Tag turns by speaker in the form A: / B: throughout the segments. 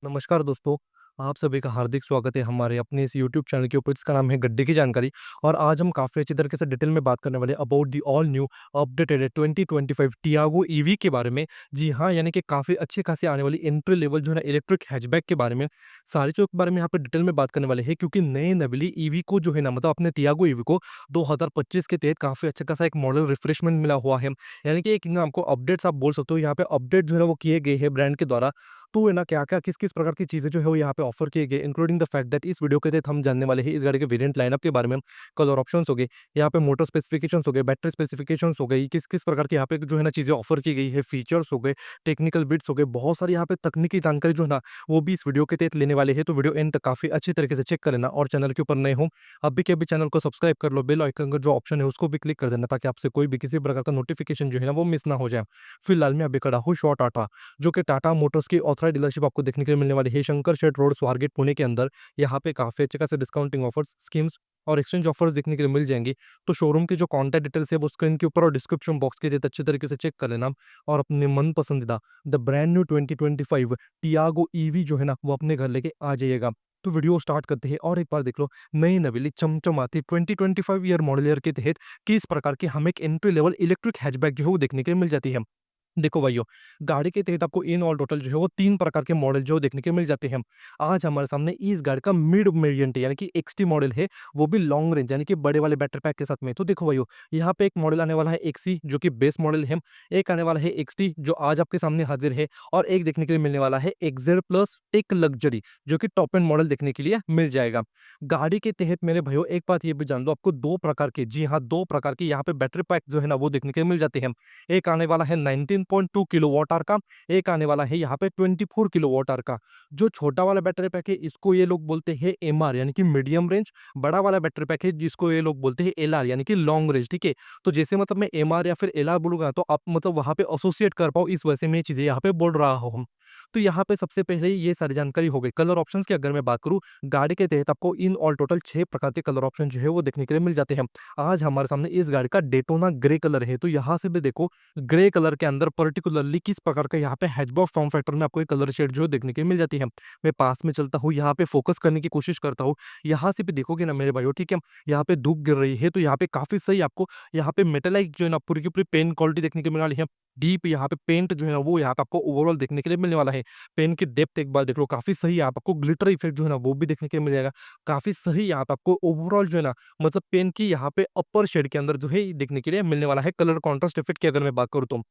A: नमस्कार दोस्तों, आप सभी का हार्दिक स्वागत है हमारे अपने इस यूट्यूब चैनल के ऊपर जिसका नाम है गड्ढे की जानकारी। और आज हम काफ़ी अच्छी तरीके से डिटेल में बात करने वाले हैं about the all new updated 2025 Tiago EV के बारे में। जी हाँ, यानी कि काफ़ी अच्छी खासी आने वाली एंट्री लेवल जो है ना इलेक्ट्रिक हैचबैक के बारे में, सारी चीज़ों के बारे में यहाँ पे डिटेल में बात करने वाले हैं, क्योंकि नए नवेली ईवी को जो है ना मतलब अपने टियागो ईवी को 2025 के तहत काफ़ी अच्छा खासा एक मॉडल रिफ्रेशमेंट मिला हुआ है। यानी कि एक ना आपको अपडेट्स आप बोल सकते हो, यहाँ पे अपडेट जो है ना वो किए गए हैं ब्रांड के द्वारा। तो है ना क्या-क्या, किस-किस प्रकार की चीज़ें जो है वो यहाँ पे ऑफर किए गए, इंक्लूडिंग द फैक्ट दैट इस वीडियो के तहत हम जानने वाले हैं इस गाड़ी के वेरिएंट लाइनअप के बारे में, कलर ऑप्शंस हो गए, यहाँ पे मोटर स्पेसिफिकेशंस हो गए, बैटरी स्पेसिफिकेशंस हो गई, किस-किस प्रकार की यहाँ पे जो है ना चीज़ें ऑफर की गई है, फीचर्स हो गए, टेक्निकल बिट्स हो गए, बहुत सारी यहाँ पे तकनीकी जानकारी जो है ना वो भी इस वीडियो के तहत लेने वाले हैं। तो वीडियो एंड तक काफ़ी अच्छी तरीके से चेक कर लेना, और चैनल के ऊपर नए हो अभी के अभी चैनल को सब्सक्राइब कर लो, बेल आइकन का जो ऑप्शन है उसको भी क्लिक कर देना, ताकि आपसे कोई भी किसी प्रकार का नोटिफिकेशन जो है ना वो मिस ना हो जाए। फिलहाल मैं अभी खड़ा हूँ शॉर्ट आटा, जो कि टाटा मोटर्स की ऑथराइज्ड डीलरशिप आपको देखने के लिए मिलने वाली है शंकर शेड रोड, स्वारगेट, पुणे के अंदर। यहाँ पे काफ़ी अच्छे खासे डिस्काउंटिंग ऑफर्स, स्कीम्स और एक्सचेंज ऑफर्स देखने के लिए मिल जाएंगी। तो शोरूम की जो कॉन्टैक्ट डिटेल्स है वो स्क्रीन के ऊपर और डिस्क्रिप्शन बॉक्स के तहत अच्छे तरीके से चेक कर लेना, और अपने मन पसंदीदा the brand new 2025 Tiago EV जो है ना वो अपने घर लेके आ जाइएगा। तो वीडियो स्टार्ट करते हैं और एक बार देख लो नई नवेली चमचमाती 2025 ईयर मॉडल ईयर के तहत किस प्रकार की हमें एक एंट्री लेवल इलेक्ट्रिक हैचबैक जो है वो देखने के लिए मिल जाती है। देखो भाइयों, गाड़ी के तहत आपको इन ऑल टोटल जो है वो 3 प्रकार के मॉडल जो देखने के मिल जाते हैं। आज हमारे सामने इस गाड़ी का मिड वेरिएंट यानी कि एक्सटी मॉडल है, वो भी लॉन्ग रेंज यानी कि बड़े वाले बैटरी पैक के साथ में। तो देखो भाइयों, यहाँ पे एक मॉडल आने वाला है एक्सी जो कि बेस मॉडल है, एक आने वाला है एक्सटी जो आज आपके सामने हाजिर है, और एक देखने के लिए मिलने वाला है एक्सेड प्लस टेक लग्जरी जो कि टॉप एंड मॉडल देखने के लिए मिल जाएगा। गाड़ी के तहत मेरे भाइयों एक बात ये भी जान दो, आपको 2 प्रकार के, जी हाँ 2 प्रकार के यहाँ पे बैटरी पैक जो है ना वो देखने के लिए मिल जाते हैं। एक आने वाला है 19.2 किलोवाट आवर का, एक आने वाला है यहाँ पे 24 किलोवाट आवर का। जो छोटा वाला बैटरी पैक है इसको ये लोग बोलते हैं एमआर यानी कि मीडियम रेंज, बड़ा वाला बैटरी पैक है जिसको ये लोग बोलते हैं एलआर यानी कि लॉन्ग रेंज, ठीक है। तो जैसे मतलब मैं एमआर या फिर एलआर बोलूंगा तो आप मतलब वहां पे एसोसिएट कर पाओ, इस वजह से मैं ये चीजें यहाँ पे बोल रहा हूँ। तो यहाँ पे सबसे पहले ये सारी जानकारी हो गई। कलर ऑप्शंस की अगर मैं बात करूँ, गाड़ी के तहत आपको इन ऑल टोटल 6 प्रकार के कलर ऑप्शन जो है वो देखने के लिए मिल जाते हैं। आज हमारे सामने इस गाड़ी का डेटोना ग्रे कलर है, तो यहाँ से भी देखो ग्रे कलर के अंदर पर्टिकुलरली किस प्रकार का यहाँ पे हैचबैक फॉर्म फैक्टर में आपको एक कलर शेड जो है देखने के लिए मिल जाती है। मैं पास में चलता हूँ, यहाँ पे फोकस करने की कोशिश करता हूँ, यहाँ से भी देखोगे ना मेरे भाइयों, ठीक है। यहाँ पे धूप गिर रही है तो यहाँ पे काफी सही आपको यहाँ पे मेटेलाइक जो है ना पूरी की पूरी पेन क्वालिटी देखने को मिलने वाली है। डीप यहाँ पे पेंट जो है ना वो यहाँ पे आपको ओवरऑल देखने के लिए मिलने वाला है। पेन की डेप्थ एक बार देख लो, काफी सही यहाँ पे आपको ग्लिटर इफेक्ट जो है ना वो भी देखने के लिए मिल जाएगा। काफी सही यहाँ पे आपको ओवरऑल जो है ना मतलब पेन की यहाँ पे अपर शेड के अंदर जो है ये देखने के लिए मिलने वाला है। कलर कॉन्ट्रास्ट इफेक्ट की अगर मैं बात करूँ तो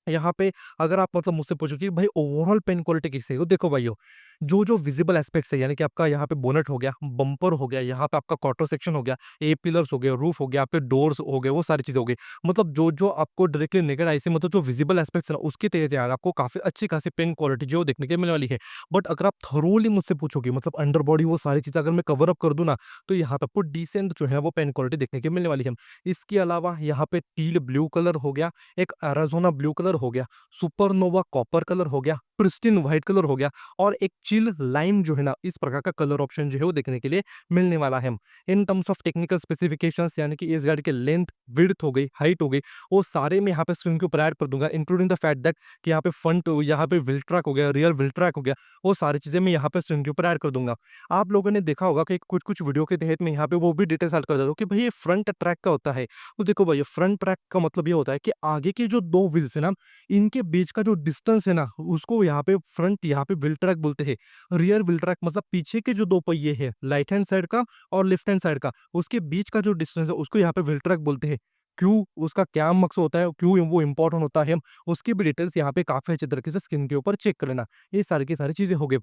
A: यहाँ पे अगर आप मतलब मुझसे पूछो कि भाई ओवरऑल पेन क्वालिटी कैसी है, तो देखो भाइयों, जो विजिबल एस्पेक्ट्स है यानी कि आपका यहाँ पे बोनेट हो गया, बम्पर हो गया, यहाँ पे आपका क्वार्टर सेक्शन हो गया, ए पिलर्स हो गए, रूफ हो गया, आपके डोर्स हो गए, वो सारी चीजें हो गई। मतलब जो आपको डायरेक्टली नेकेड आई से मतलब जो विजिबल एस्पेक्ट्स है ना उसके तहत यार आपको काफी अच्छी खासी पेन क्वालिटी जो देखने के मिलने वाली है। बट अगर आप थरोली मुझसे पूछोगे मतलब अंडर बॉडी वो सारी चीजें अगर मैं कवर अप कर दूं ना, तो यहाँ पे आपको डिसेंट जो है वो पेन क्वालिटी देखने के मिलने वाली है। इसके अलावा यहाँ पे टील ब्लू कलर हो गया, एक एराजोना ब्लू कलर हो गया, सुपरनोवा कॉपर कलर हो गया, प्रिस्टिन व्हाइट कलर हो गया, और एक चिल लाइम जो है ना इस प्रकार का कलर ऑप्शन जो है वो देखने के लिए मिलने वाला है। In terms of technical specifications यानी कि इस गाड़ी के लेंथ, विड्थ हो गई, हाइट हो गई, वो सारे मैं यहाँ पे स्क्रीन के ऊपर ऐड कर दूंगा, इंक्लूडिंग द फैक्ट दैट कि यहाँ पे फ्रंट यहाँ पे व्हील ट्रैक हो गया, रियर व्हील ट्रैक हो गया, वो सारी चीजें मैं यहाँ पे स्क्रीन के ऊपर ऐड कर दूंगा। आप लोगों ने देखा होगा कि कुछ कुछ वीडियो के तहत मैं यहाँ पे वो भी डिटेल्स ऐड कर देता हूँ कि भाई ये फ्रंट ट्रैक का होता है। तो देखो भाई फ्रंट ट्रैक का मतलब ये होता है कि आगे की जो दो व्हील्स है ना इनके बीच का जो डिस्टेंस है ना उसको यहाँ पे फ्रंट यहाँ पे व्हील ट्रैक बोलते हैं। रियर व्हील ट्रैक मतलब पीछे के जो दो पहिए हैं राइट हैंड साइड का और लेफ्ट हैंड साइड का उसके बीच का जो डिस्टेंस है उसको यहाँ पे व्हील ट्रैक बोलते हैं। क्यों, उसका क्या मकसद होता है, क्यों वो इंपॉर्टेंट होता है, उसकी भी डिटेल्स यहाँ पे काफी अच्छे तरीके से स्क्रीन के ऊपर चेक कर लेना। ये सारी की सारी चीजें हो गई।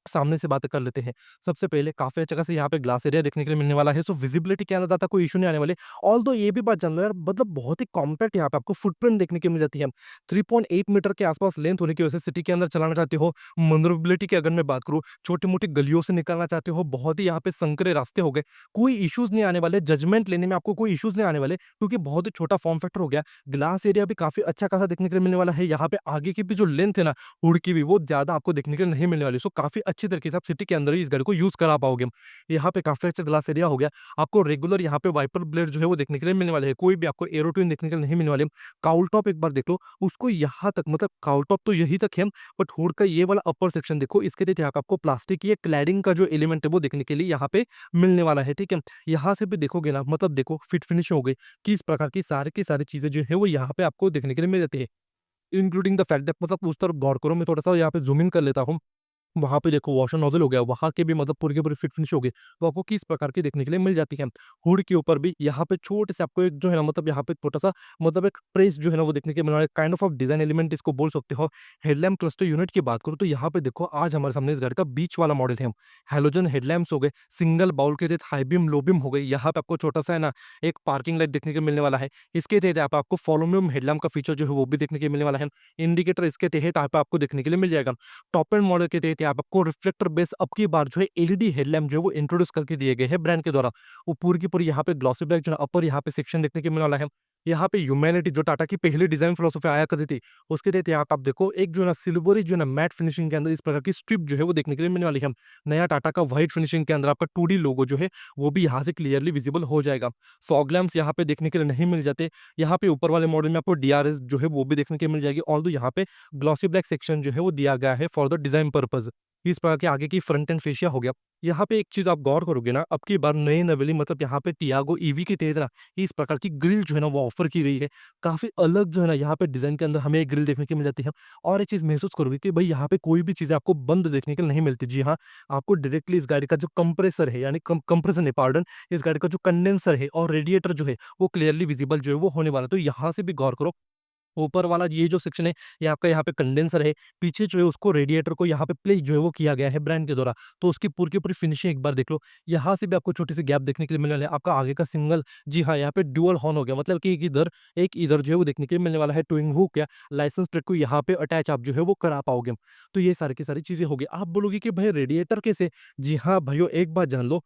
A: सामने से बातें कर लेते हैं। सबसे पहले काफ़ी अच्छा खासा यहाँ पे ग्लास एरिया देखने के लिए मिलने वाला है, सो विजिबिलिटी के अंदर ज़्यादा कोई इश्यू नहीं आने वाले। ऑल्दो ये भी बात जान लो यार, मतलब बहुत ही कॉम्पैक्ट यहाँ पे आपको फुटप्रिंट देखने को मिल जाती है। 3.8 मीटर के आसपास लेंथ होने की वजह से सिटी के अंदर चलाना चाहते हो, मैन्युवरेबिलिटी की अगर मैं बात करूँ, छोटी-मोटी गलियों से निकलना चाहते हो, बहुत ही यहाँ पे संकरे रास्ते हो गए, कोई इश्यूज़ नहीं आने वाले, जजमेंट लेने में आपको कोई इश्यूज़ नहीं आने वाले, क्योंकि बहुत ही छोटा फॉर्म फैक्टर हो गया। ग्लास एरिया भी काफ़ी अच्छा खासा देखने के लिए मिलने वाला है। यहाँ पे आगे की भी जो लेंथ है ना, हुड की भी वो ज़्यादा आपको देखने के लिए नहीं मिलने वाली, सो काफ़ी अच्छी तरीके से आप सिटी के अंदर ही इस गाड़ी को यूज़ करा पाओगे। यहाँ पे काफ़ी अच्छा ग्लास एरिया हो गया। आपको रेगुलर यहाँ पे वाइपर ब्लेड जो है वो देखने के लिए मिलने वाले हैं। कोई भी आपको एरो ट्विन देखने के लिए नहीं मिलने वाले। काउल टॉप एक बार देख लो, उसको यहाँ तक मतलब काउल टॉप तो यहीं तक है, बट हुड का ये वाला अपर सेक्शन देखो, इसके तहत यहाँ पे आपको प्लास्टिक की क्लैडिंग का जो एलिमेंट है वो देखने के लिए यहाँ पे मिलने वाला है, ठीक है। यहाँ से भी देखोगे ना, मतलब देखो फिट फिनिश हो गई, किस प्रकार की सारी चीजें जो है वो यहाँ पे आपको देखने के लिए मिल जाती है, इंक्लूडिंग द फैक्ट दैट मतलब उस तरफ गौर करो। मैं थोड़ा सा यहाँ पे जूम इन कर लेता हूँ। वहाँ पे देखो वॉशर नोजल हो गया, वहाँ के भी मतलब पूरे के पूरे फिट फिनिश हो गए, तो आपको किस प्रकार की देखने के लिए मिल जाती है। हुड के ऊपर भी यहाँ पे छोटे से आपको एक जो है ना, मतलब यहाँ पे छोटा सा मतलब एक प्रेस जो है ना वो देखने के मिल काइंड ऑफ डिजाइन एलिमेंट इसको बोल सकते हो। हेडलैम्प क्लस्टर यूनिट की बात करूँ तो यहाँ पे देखो आज हमारे सामने इस गाड़ी का बीच वाला मॉडल है। हेलोजन हेडलैम्प्स हो गए, सिंगल बाउल के तहत हाई बीम लो बीम हो गई। यहाँ पे आपको छोटा सा है ना एक पार्किंग लाइट देखने को मिलने वाला है। इसके तहत यहाँ पे आपको फॉलोमियम हेडलैम्प का फीचर जो है वो भी देखने को मिलने वाला है। इंडिकेटर इसके तहत यहाँ पे आपको देखने के लिए मिल जाएगा। टॉप एंड मॉडल के तहत यहाँ पे आपको रिफ्लेक्टर बेस अब की बार जो है एलईडी हेडलैम्प जो है वो इंट्रोड्यूस करके दिए गए हैं ब्रांड के द्वारा। वो पूरी की पूरी यहाँ पे ग्लॉसी ब्लैक जो है अपर यहाँ पे सेक्शन देखने को मिलने वाला है। यहाँ पे ह्यूमैनिटी जो टाटा की पहली डिजाइन फिलोसफी आया करती थी, उसके तहत यहाँ पे आप देखो एक जो है ना सिल्वरी जो है ना मैट फिनिशिंग के अंदर इस प्रकार की स्ट्रिप जो है वो देखने के लिए मिलने वाली है। नया टाटा का व्हाइट फिनिशिंग के अंदर आपका 2D लोगो जो है वो भी यहाँ से क्लियरली विजिबल हो जाएगा। सॉग लैम्प्स यहाँ पे देखने के लिए नहीं मिल जाते। यहाँ पे ऊपर वाले मॉडल में आपको डीआरएस जो है वो भी देखने के लिए मिल जाएगी, ऑल्दो यहाँ पे ग्लॉसी ब्लैक सेक्शन जो है वो दिया गया है फॉर द डिजाइन पर्पज। इस प्रकार के आगे की फ्रंट एंड फेशिया हो गया। यहाँ पे एक चीज आप गौर करोगे ना, अब की बार नए नवेली मतलब यहाँ पे टियागो ईवी के तहत ना इस प्रकार की ग्रिल जो है ना वो ऑफर की गई है। काफी अलग जो है ना यहाँ पे डिजाइन के अंदर हमें एक ग्रिल देखने को मिल जाती है। और एक चीज महसूस करोगे कि भाई यहाँ पे कोई भी चीज आपको बंद देखने को नहीं मिलती। जी हाँ, आपको डायरेक्टली इस गाड़ी का जो कंप्रेसर है, यानी कंप्रेसर नहीं पार्डन, इस गाड़ी का जो कंडेंसर है और रेडिएटर जो है वो क्लियरली विजिबल जो है वो होने वाला है। तो यहाँ से भी गौर करो, ऊपर वाला ये जो सेक्शन है ये आपका यहाँ पे कंडेंसर है, पीछे जो है उसको रेडिएटर को यहाँ पे प्लेस जो है वो किया गया है ब्रांड के द्वारा। तो उसकी पूरी की पूरी फिनिशिंग एक बार देख लो। यहाँ से भी आपको छोटी सी गैप देखने के लिए मिलने वाला है। आपका आगे का सिंगल, जी हाँ, यहाँ पे ड्यूअल हॉर्न हो गया, मतलब कि एक इधर जो है वो देखने के लिए मिलने वाला है। टोइंग हुक या लाइसेंस प्लेट को यहाँ पे अटैच आप जो है वो करा पाओगे। तो ये सारी की सारी चीजें होगी। आप बोलोगे कि भाई रेडिएटर कैसे? जी हाँ भाइयों, एक बात जान लो,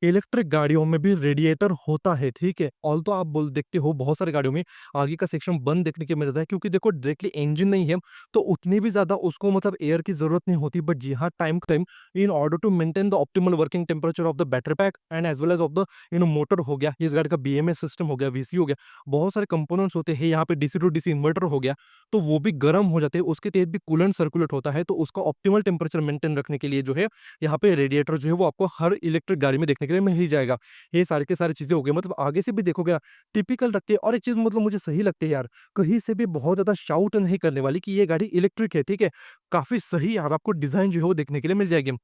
A: इलेक्ट्रिक गाड़ियों में भी रेडिएटर होता है, ठीक है। ऑल तो आप बोल देखते हो बहुत सारी गाड़ियों में आगे का सेक्शन बंद देखने के मिल जाता है, क्योंकि देखो डायरेक्टली इंजन नहीं है तो उतनी भी ज्यादा उसको मतलब एयर की जरूरत नहीं होती। बट जी हाँ, time time in order to maintain the optimal working temperature of the battery pack and as well as of the motor हो गया, इस गाड़ी का बीएमएस सिस्टम हो गया, वीसी हो गया, बहुत सारे कंपोनेंट्स होते हैं। यहाँ पे डीसी टू डीसी इन्वर्टर हो गया, तो वो भी गर्म हो जाते हैं। उसके तहत भी कूलेंट सर्कुलेट होता है, तो उसका ऑप्टिमल टेम्परेचर मेंटेन रखने के लिए जो है यहाँ पे रेडिएटर जो है वो आपको हर इलेक्ट्रिक गाड़ी में देखने के लिए मिल ही जाएगा। ये सारी की सारी चीजें हो गई, मतलब आगे से भी देखोगे टिपिकल रखते हैं। और एक चीज मतलब मुझे सही लगती है यार, कहीं से भी बहुत ज्यादा शाउट नहीं करने वाली कि ये गाड़ी इलेक्ट्रिक है, ठीक है। काफी सही यार आपको डिजाइन जो है वो देखने के लिए मिल जाएगी।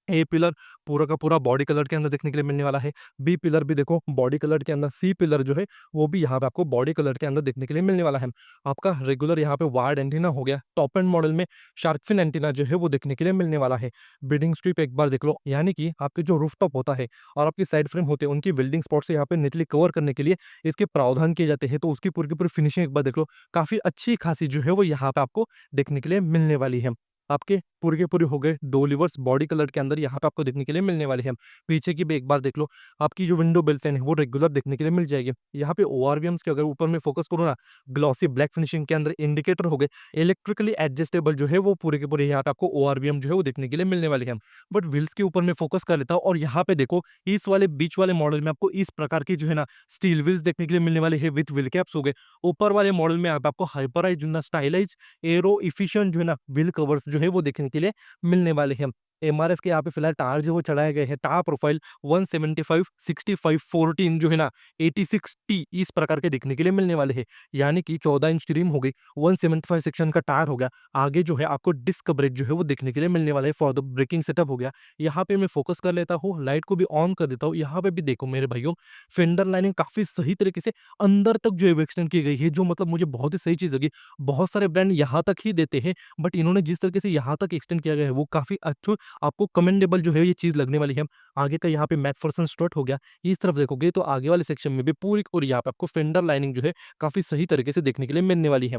A: ए पिलर पूरा का पूरा बॉडी कलर के अंदर देखने के लिए मिलने वाला है। बी पिलर भी देखो बॉडी कलर के अंदर। सी पिलर जो है वो भी यहाँ पे आपको बॉडी कलर के अंदर देखने के लिए मिलने वाला है। आपका रेगुलर यहाँ पे वायर्ड एंटीना हो गया। टॉप एंड मॉडल में शार्क फिन एंटीना जो है वो देखने के लिए मिलने वाला है। बिल्डिंग स्ट्रिप एक बार देख लो, यानी कि आपके जो रूफटॉप होता है और आपकी साइड फ्रेम होते हैं उनकी वेल्डिंग स्पॉट से यहाँ पे नीटली कवर करने के लिए इसके प्रावधान किए जाते हैं। तो उसकी पूरी की पूरी फिनिशिंग एक बार देख लो, काफी अच्छी खासी जो है वो यहाँ पे आपको देखने के लिए मिलने वाली है। आपके पूरे के पूरे हो गए डो लिवर्स बॉडी कलर के अंदर यहाँ पे आपको देखने के लिए मिलने वाले हैं। पीछे की भी एक बार देख लो, आपकी जो विंडो बेल्ट है वो रेगुलर देखने के लिए मिल जाएगी। यहाँ पे ओआरवीएम्स के अगर ऊपर में फोकस करो ना, ग्लॉसी ब्लैक फिनिशिंग के अंदर इंडिकेटर हो गए, इलेक्ट्रिकली एडजस्टेबल जो है वो पूरे के पूरे यहाँ पे आपको ओआरवीएम जो है वो देखने के लिए मिलने वाले हैं। बट व्हील्स के ऊपर में फोकस कर लेता हूँ और यहाँ पे देखो इस वाले बीच वाले मॉडल में आपको इस प्रकार की जो है ना स्टील व्हील्स देखने के लिए मिलने वाले है विथ व्हील कैप्स हो गए। ऊपर वाले मॉडल में आपको हाइपराइज जो ना स्टाइलाइज एरो इफिशिएंट जो है ना व्हील कवर्स जो है वो देखने के लिए मिलने वाले हैं। एमआरएफ के यहाँ पे फिलहाल टायर जो वो चढ़ाए गए हैं, टायर प्रोफाइल 175 65 14 जो है ना 86T इस प्रकार के देखने के लिए मिलने वाले हैं। यानी कि 14 इंच रिम हो गई, 175 सेक्शन का टायर हो गया। आगे जो है आपको डिस्क ब्रेक जो है वो देखने के लिए मिलने वाला है फॉर द ब्रेकिंग सेटअप हो गया। यहाँ पे मैं फोकस कर लेता हूँ, लाइट को भी ऑन कर देता हूँ। यहाँ पे भी देखो मेरे भाइयों, फेंडर लाइनिंग काफी सही तरीके से अंदर तक जो है एक्सटेंड की गई है, जो मतलब मुझे बहुत ही सही चीज लगी। बहुत सारे ब्रांड यहाँ तक ही देते हैं, बट इन्होंने जिस तरीके से यहाँ तक एक्सटेंड किया गया है वो काफी अच्छा, आपको कमेंडेबल जो है ये चीज लगने वाली है। आगे का यहाँ पे मैकफर्सन स्ट्रट हो गया। इस तरफ देखोगे तो आगे वाले सेक्शन में भी पूरी और यहाँ पे आपको फेंडर लाइनिंग जो है काफी सही तरीके से देखने के लिए मिलने वाली है।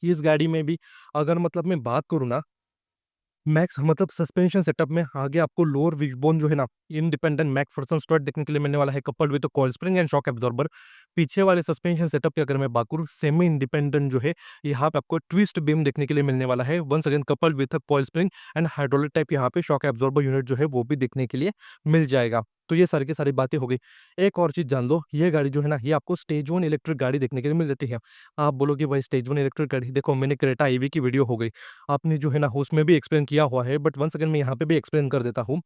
A: इस गाड़ी में भी अगर मतलब मैं बात करूँ ना, मैक्स मतलब सस्पेंशन सेटअप में आगे आपको लोअर विशबोन जो है ना, इंडिपेंडेंट मैकफर्सन स्ट्रट देखने के लिए मिलने वाला है, coupled with coil spring and shock absorber. पीछे वाले सस्पेंशन सेटअप की अगर मैं बात करूँ, सेमी इंडिपेंडेंट जो है, यहाँ पे आपको ट्विस्ट बीम देखने के लिए मिलने वाला है, once again coupled with coil spring and hydraulic type यहाँ पे शॉक एब्जॉर्बर यूनिट जो है वो भी देखने के लिए मिल जाएगा। तो ये सारी की सारी बातें हो गई। एक और चीज जान लो, ये गाड़ी जो है ना, ये आपको स्टेज वन इलेक्ट्रिक गाड़ी देखने के लिए मिल जाती है। आप बोलोगे भाई स्टेज वन इलेक्ट्रिक गाड़ी, देखो मैंने क्रेटा ईवी की वीडियो हो गई, आपने जो है ना उसमें भी एक्सप्लेन किया हुआ है, बट वंस अगेन मैं यहाँ पे भी एक्सप्लेन कर देता हूँ।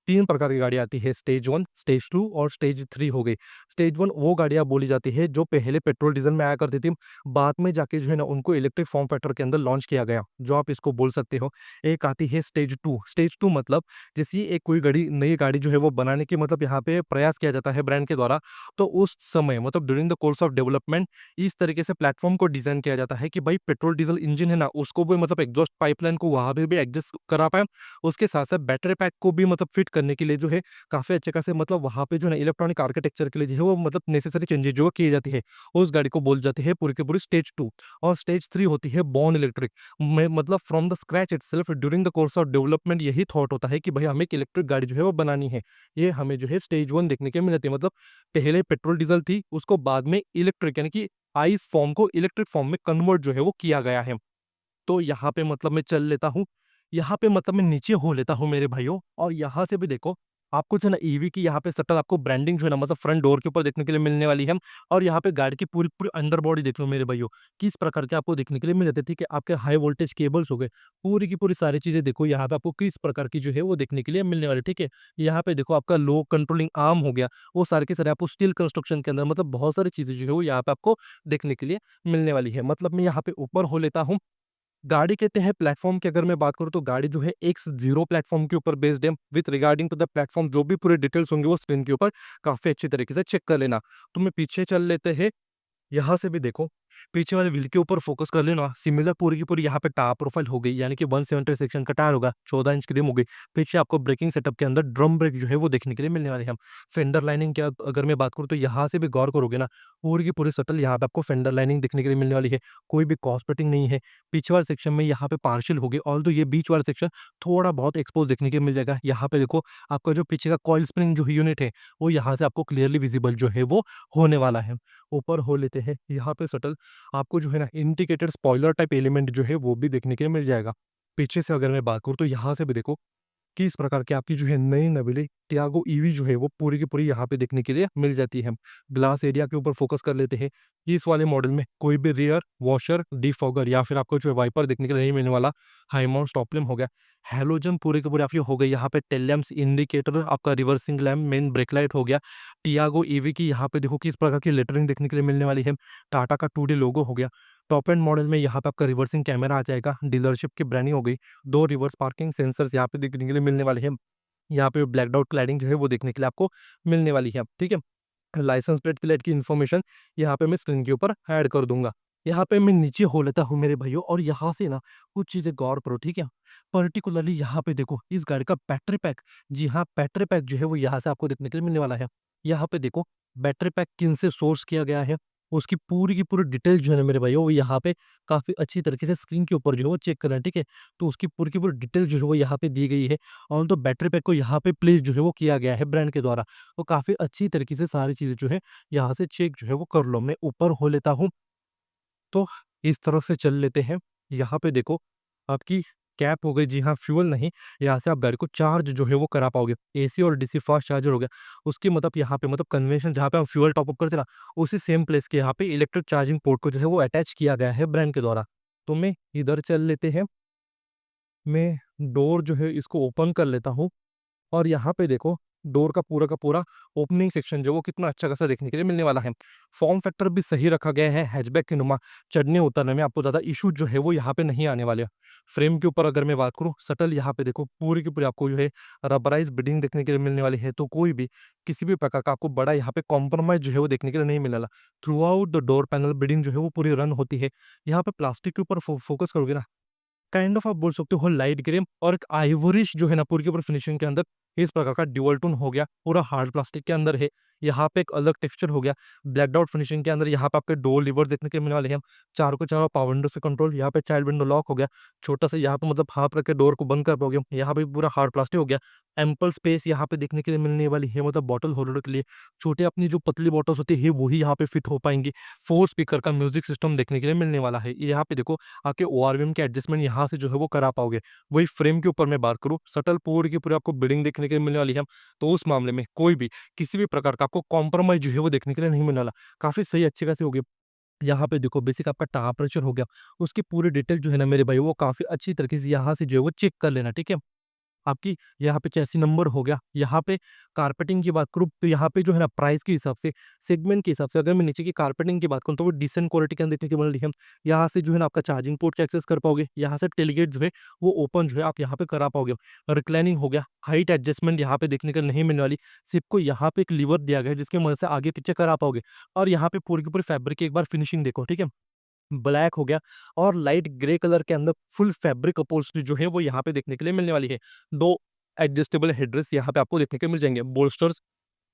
A: 3 प्रकार की गाड़ी आती है, स्टेज 1, स्टेज 2 और स्टेज 3 हो गई। स्टेज 1 वो गाड़ियाँ बोली जाती है जो पहले पेट्रोल डीजल में आया करती थी, बाद में जाके जो है ना उनको इलेक्ट्रिक फॉर्म फैक्टर के अंदर लॉन्च किया गया, जो आप इसको बोल सकते हो। एक आती है स्टेज 2। स्टेज 2 मतलब जैसे एक कोई गाड़ी, नई गाड़ी जो है वो बनाने की मतलब यहाँ पे प्रयास किया जाता है ब्रांड के द्वारा, तो उस समय मतलब during the course of development इस तरीके से प्लेटफॉर्म को डिजाइन किया जाता है कि भाई पेट्रोल डीजल इंजन है ना, उसको भी मतलब एग्जॉस्ट पाइपलाइन को वहां पे भी एडजस्ट करा पाए, उसके साथ साथ बैटरी पैक को भी मतलब फिट करने के लिए जो है काफी अच्छे खासे मतलब वहां पे जो है ना इलेक्ट्रॉनिक आर्किटेक्चर के लिए जो है वो मतलब नेसेसरी चेंजेस जो की जाती है, उस गाड़ी को बोल जाती है पूरी की पूरी स्टेज 2। और स्टेज 3 होती है बॉर्न इलेक्ट्रिक में, मतलब from the scratch itself during the course of development यही थॉट होता है कि भाई हमें एक इलेक्ट्रिक गाड़ी जो है वो बनानी है। ये हमें जो है स्टेज 1 देखने के मिल जाती है, मतलब पहले पेट्रोल डीजल थी, उसको बाद में इलेक्ट्रिक यानी कि आइस फॉर्म को इलेक्ट्रिक फॉर्म में कन्वर्ट जो है वो किया गया है। तो यहाँ पे मतलब मैं चल लेता हूँ, यहाँ पे मतलब मैं नीचे हो लेता हूँ मेरे भाइयों, और यहाँ से भी देखो आपको जो है ना ईवी की यहाँ पे सटल आपको ब्रांडिंग जो है ना मतलब फ्रंट डोर के ऊपर देखने के लिए मिलने वाली है। और यहाँ पे गाड़ी की पूरी पूरी अंडर बॉडी देख लो मेरे भाइयों, किस प्रकार के आपको देखने के लिए मिल जाते हैं। ठीक है, आपके हाई वोल्टेज केबल्स हो गए, पूरी की पूरी सारी चीजें देखो यहाँ पे आपको किस प्रकार की जो है वो देखने के लिए मिलने वाली। ठीक है, यहाँ पे देखो आपका लो कंट्रोलिंग आर्म हो गया, वो सारे के सारे आपको स्टील कंस्ट्रक्शन के अंदर मतलब बहुत सारी चीजें जो है वो यहाँ पे आपको देखने के लिए मिलने वाली है। मतलब मैं यहाँ पे ऊपर हो लेता हूँ। गाड़ी कहते हैं प्लेटफॉर्म की अगर मैं बात करूँ तो गाड़ी जो है X0 प्लेटफॉर्म के ऊपर बेस्ड है। With regarding to the platform जो भी पूरे डिटेल्स होंगे वो स्क्रीन के ऊपर काफी अच्छी तरीके से चेक कर लेना। तो मैं पीछे चल लेते हैं, यहाँ से भी देखो पीछे वाले व्हील के ऊपर फोकस कर लेना, सिमिलर पूरी की पूरी यहाँ पे टायर प्रोफाइल हो गई, यानी कि 170 सेक्शन का टायर होगा, 14 इंच की रिम हो गई। पीछे आपको ब्रेकिंग सेटअप के अंदर ड्रम ब्रेक जो है वो देखने के लिए मिलने वाले हैं। फेंडर लाइनिंग की अगर मैं बात करूँ तो यहाँ से भी गौर करोगे ना, पूरी की पूरी सटल यहाँ पे आपको फेंडर लाइनिंग देखने के लिए मिलने वाली है, कोई भी कॉस्पेटिंग नहीं है। पीछे वाले सेक्शन में यहाँ पे पार्शियल हो गई, ऑल तो ये बीच वाला सेक्शन थोड़ा बहुत एक्सपोज देखने के मिल जाएगा। यहाँ पे देखो आपका जो पीछे का कॉइल स्प्रिंग जो यूनिट है वो यहाँ से आपको क्लियरली विजिबल जो है वो होने वाला है। ऊपर हो लेते हैं, यहाँ पे सटल आपको जो है ना इंडिकेटर स्पॉइलर टाइप एलिमेंट जो है वो भी देखने के लिए मिल जाएगा। पीछे से अगर मैं बात करूँ तो यहाँ से भी देखो कि इस प्रकार की आपकी जो है नई नवेली टियागो ईवी जो है वो पूरी की पूरी यहाँ पे देखने के लिए मिल जाती है। ग्लास एरिया के ऊपर फोकस कर लेते हैं। इस वाले मॉडल में कोई भी रियर वॉशर डिफॉगर या फिर आपको जो है वाइपर देखने के लिए नहीं मिलने वाला। हाई माउंट स्टॉप लैम्प हो गया, हेलोजन पूरे के पूरे आपकी हो गई, यहाँ पे टेल लैम्प्स, इंडिकेटर, आपका reversing lamp, main brake light हो गया। टियागो ईवी की यहाँ पे देखो किस प्रकार की लेटरिंग देखने के लिए मिलने वाली है। टाटा का 2D लोगो हो गया। टॉप एंड मॉडल में यहाँ पे आपका रिवर्सिंग कैमरा आ जाएगा, डीलरशिप की ब्रांडिंग हो गई। 2 रिवर्स पार्किंग सेंसर्स यहाँ पे देखने के लिए मिलने वाले हैं। यहाँ पे ब्लैक आउट क्लैडिंग जो है वो देखने के लिए आपको मिलने वाली है। ठीक है, लाइसेंस प्लेट प्लेट की इन्फॉर्मेशन यहाँ पे मैं स्क्रीन के ऊपर ऐड कर दूंगा। यहाँ पे मैं नीचे हो लेता हूँ मेरे भाइयों, और यहाँ से ना कुछ चीजें गौर करो। ठीक है, पर्टिकुलरली यहाँ पे देखो इस गाड़ी का बैटरी पैक, जी हाँ बैटरी पैक जो है वो यहाँ से आपको देखने के लिए मिलने वाला है। यहाँ पे देखो बैटरी पैक किन से सोर्स किया गया है, उसकी पूरी की पूरी डिटेल जो है ना मेरे भाइयों वो यहाँ पे काफी अच्छी तरीके से स्क्रीन के ऊपर जो है वो चेक करना है। ठीक है, तो उसकी पूरी की पूरी डिटेल जो है वो यहाँ पे दी गई है, और तो बैटरी पैक को यहाँ पे प्लेस जो है वो किया गया है ब्रांड के द्वारा। वो काफी अच्छी तरीके से सारी चीजें जो है यहाँ से चेक जो है वो कर लो। मैं ऊपर हो लेता हूँ, तो इस तरफ से चल लेते हैं। यहाँ पे देखो आपकी कैप हो गई, जी हाँ फ्यूल नहीं, यहाँ से आप गाड़ी को चार्ज जो है वो करा पाओगे। एसी और डीसी फास्ट चार्जर हो गया, उसकी मतलब यहाँ पे मतलब कन्वेंशन जहाँ पे हम फ्यूल टॉप अप करते ना, उसी सेम प्लेस के यहाँ पे इलेक्ट्रिक चार्जिंग पोर्ट को जो है वो अटैच किया गया है ब्रांड के द्वारा। तो मैं इधर चल लेते हैं, मैं डोर जो है इसको ओपन कर लेता हूँ, और यहाँ पे देखो डोर का पूरा ओपनिंग सेक्शन जो वो कितना अच्छा खासा देखने के लिए मिलने वाला है। फॉर्म फैक्टर भी सही रखा गया है, हैचबैक के नुमा, चढ़ने उतरने में आपको ज़्यादा इशू जो है वो यहाँ पे नहीं आने वाले। फ्रेम के ऊपर अगर मैं बात करूँ, सटल यहाँ पे देखो पूरी की पूरी आपको जो है रबराइज बिडिंग देखने के लिए मिलने वाली है, तो कोई भी किसी भी प्रकार का आपको बड़ा यहाँ पे कॉम्प्रोमाइज जो है वो देखने के लिए नहीं मिलेगा। Through out the door panel bidding जो है वो पूरी रन होती है। यहाँ पे प्लास्टिक के ऊपर फोकस करोगे ना, काइंड ऑफ आप बोल सकते हो लाइट ग्रे और एक आइवरिश जो है ना पूरी के पूरी फिनिशिंग के अंदर, इस प्रकार का ड्यूअल टोन हो गया, पूरा हार्ड प्लास्टिक के अंदर है। यहाँ पे एक अलग टेक्सचर हो गया। ब्लैक्ड आउट फिनिशिंग के अंदर यहाँ पे आपके डोर लीवर देखने के मिलने वाले हैं। चारों के चारों पावर विंडो से कंट्रोल, यहाँ पे चाइल्ड विंडो लॉक हो गया। छोटा सा यहाँ पे मतलब हाथ रख के डोर को बंद कर पाओगे। यहाँ पे पूरा हार्ड प्लास्टिक हो गया। एम्पल स्पेस यहाँ पे देखने के लिए मिलने वाली है, मतलब बॉटल होल्डर के लिए। छोटे अपनी जो पतली बॉटल्स होती है वही यहाँ पे फिट हो पाएंगी। 4 स्पीकर का म्यूजिक सिस्टम देखने के लिए मिलने वाला है। यहाँ पे देखो आपके ओआरवीएम के एडजस्टमेंट यहाँ से जो है वो करा पाओगे। वही फ्रेम के ऊपर मैं बात करूँ, सटल पूरी की पूरी आपको बिल्डिंग देखने के लिए मिलने वाली है। तो उस मामले में कोई भी किसी भी प्रकार का आपको कॉम्प्रोमाइज जो है वो देखने के लिए नहीं मिलने वाला। काफी सही अच्छी खासी होगी। यहाँ पे देखो बेसिक आपका टेम्परेचर हो गया, उसकी पूरी डिटेल जो है ना मेरे भाई वो काफी अच्छी तरीके से यहाँ से जो है वो चेक कर लेना, ठीक है। आपकी यहाँ पे चेसी नंबर हो गया। यहाँ पे कारपेटिंग की बात करूँ तो यहाँ पे जो है ना प्राइस के हिसाब से, सेगमेंट के हिसाब से अगर मैं नीचे की कारपेटिंग की बात करूँ तो वो डिसेंट क्वालिटी के अंदर देखने को मिल रही है। यहाँ से जो है ना आपका चार्जिंग पोर्ट का एक्सेस कर पाओगे। यहाँ से टेलीगेट जो है वो ओपन जो है आप यहाँ पे करा पाओगे। रिक्लाइनिंग हो गया, हाइट एडजस्टमेंट यहाँ पे देखने को नहीं मिलने वाली। सिर्फ को यहाँ पे एक लीवर दिया गया है जिसकी मदद से आगे पीछे करा पाओगे। और यहाँ पे पूरी की पूरी फैब्रिक की एक बार फिनिशिंग देखो, ठीक है। ब्लैक हो गया और लाइट ग्रे कलर के अंदर फुल फैब्रिक अपहोल्स्ट्री जो है वो यहाँ पे देखने के लिए मिलने वाली है। 2 एडजस्टेबल हेडरेस्ट यहाँ पे आपको देखने को मिल जाएँगे। बोल्स्टर्स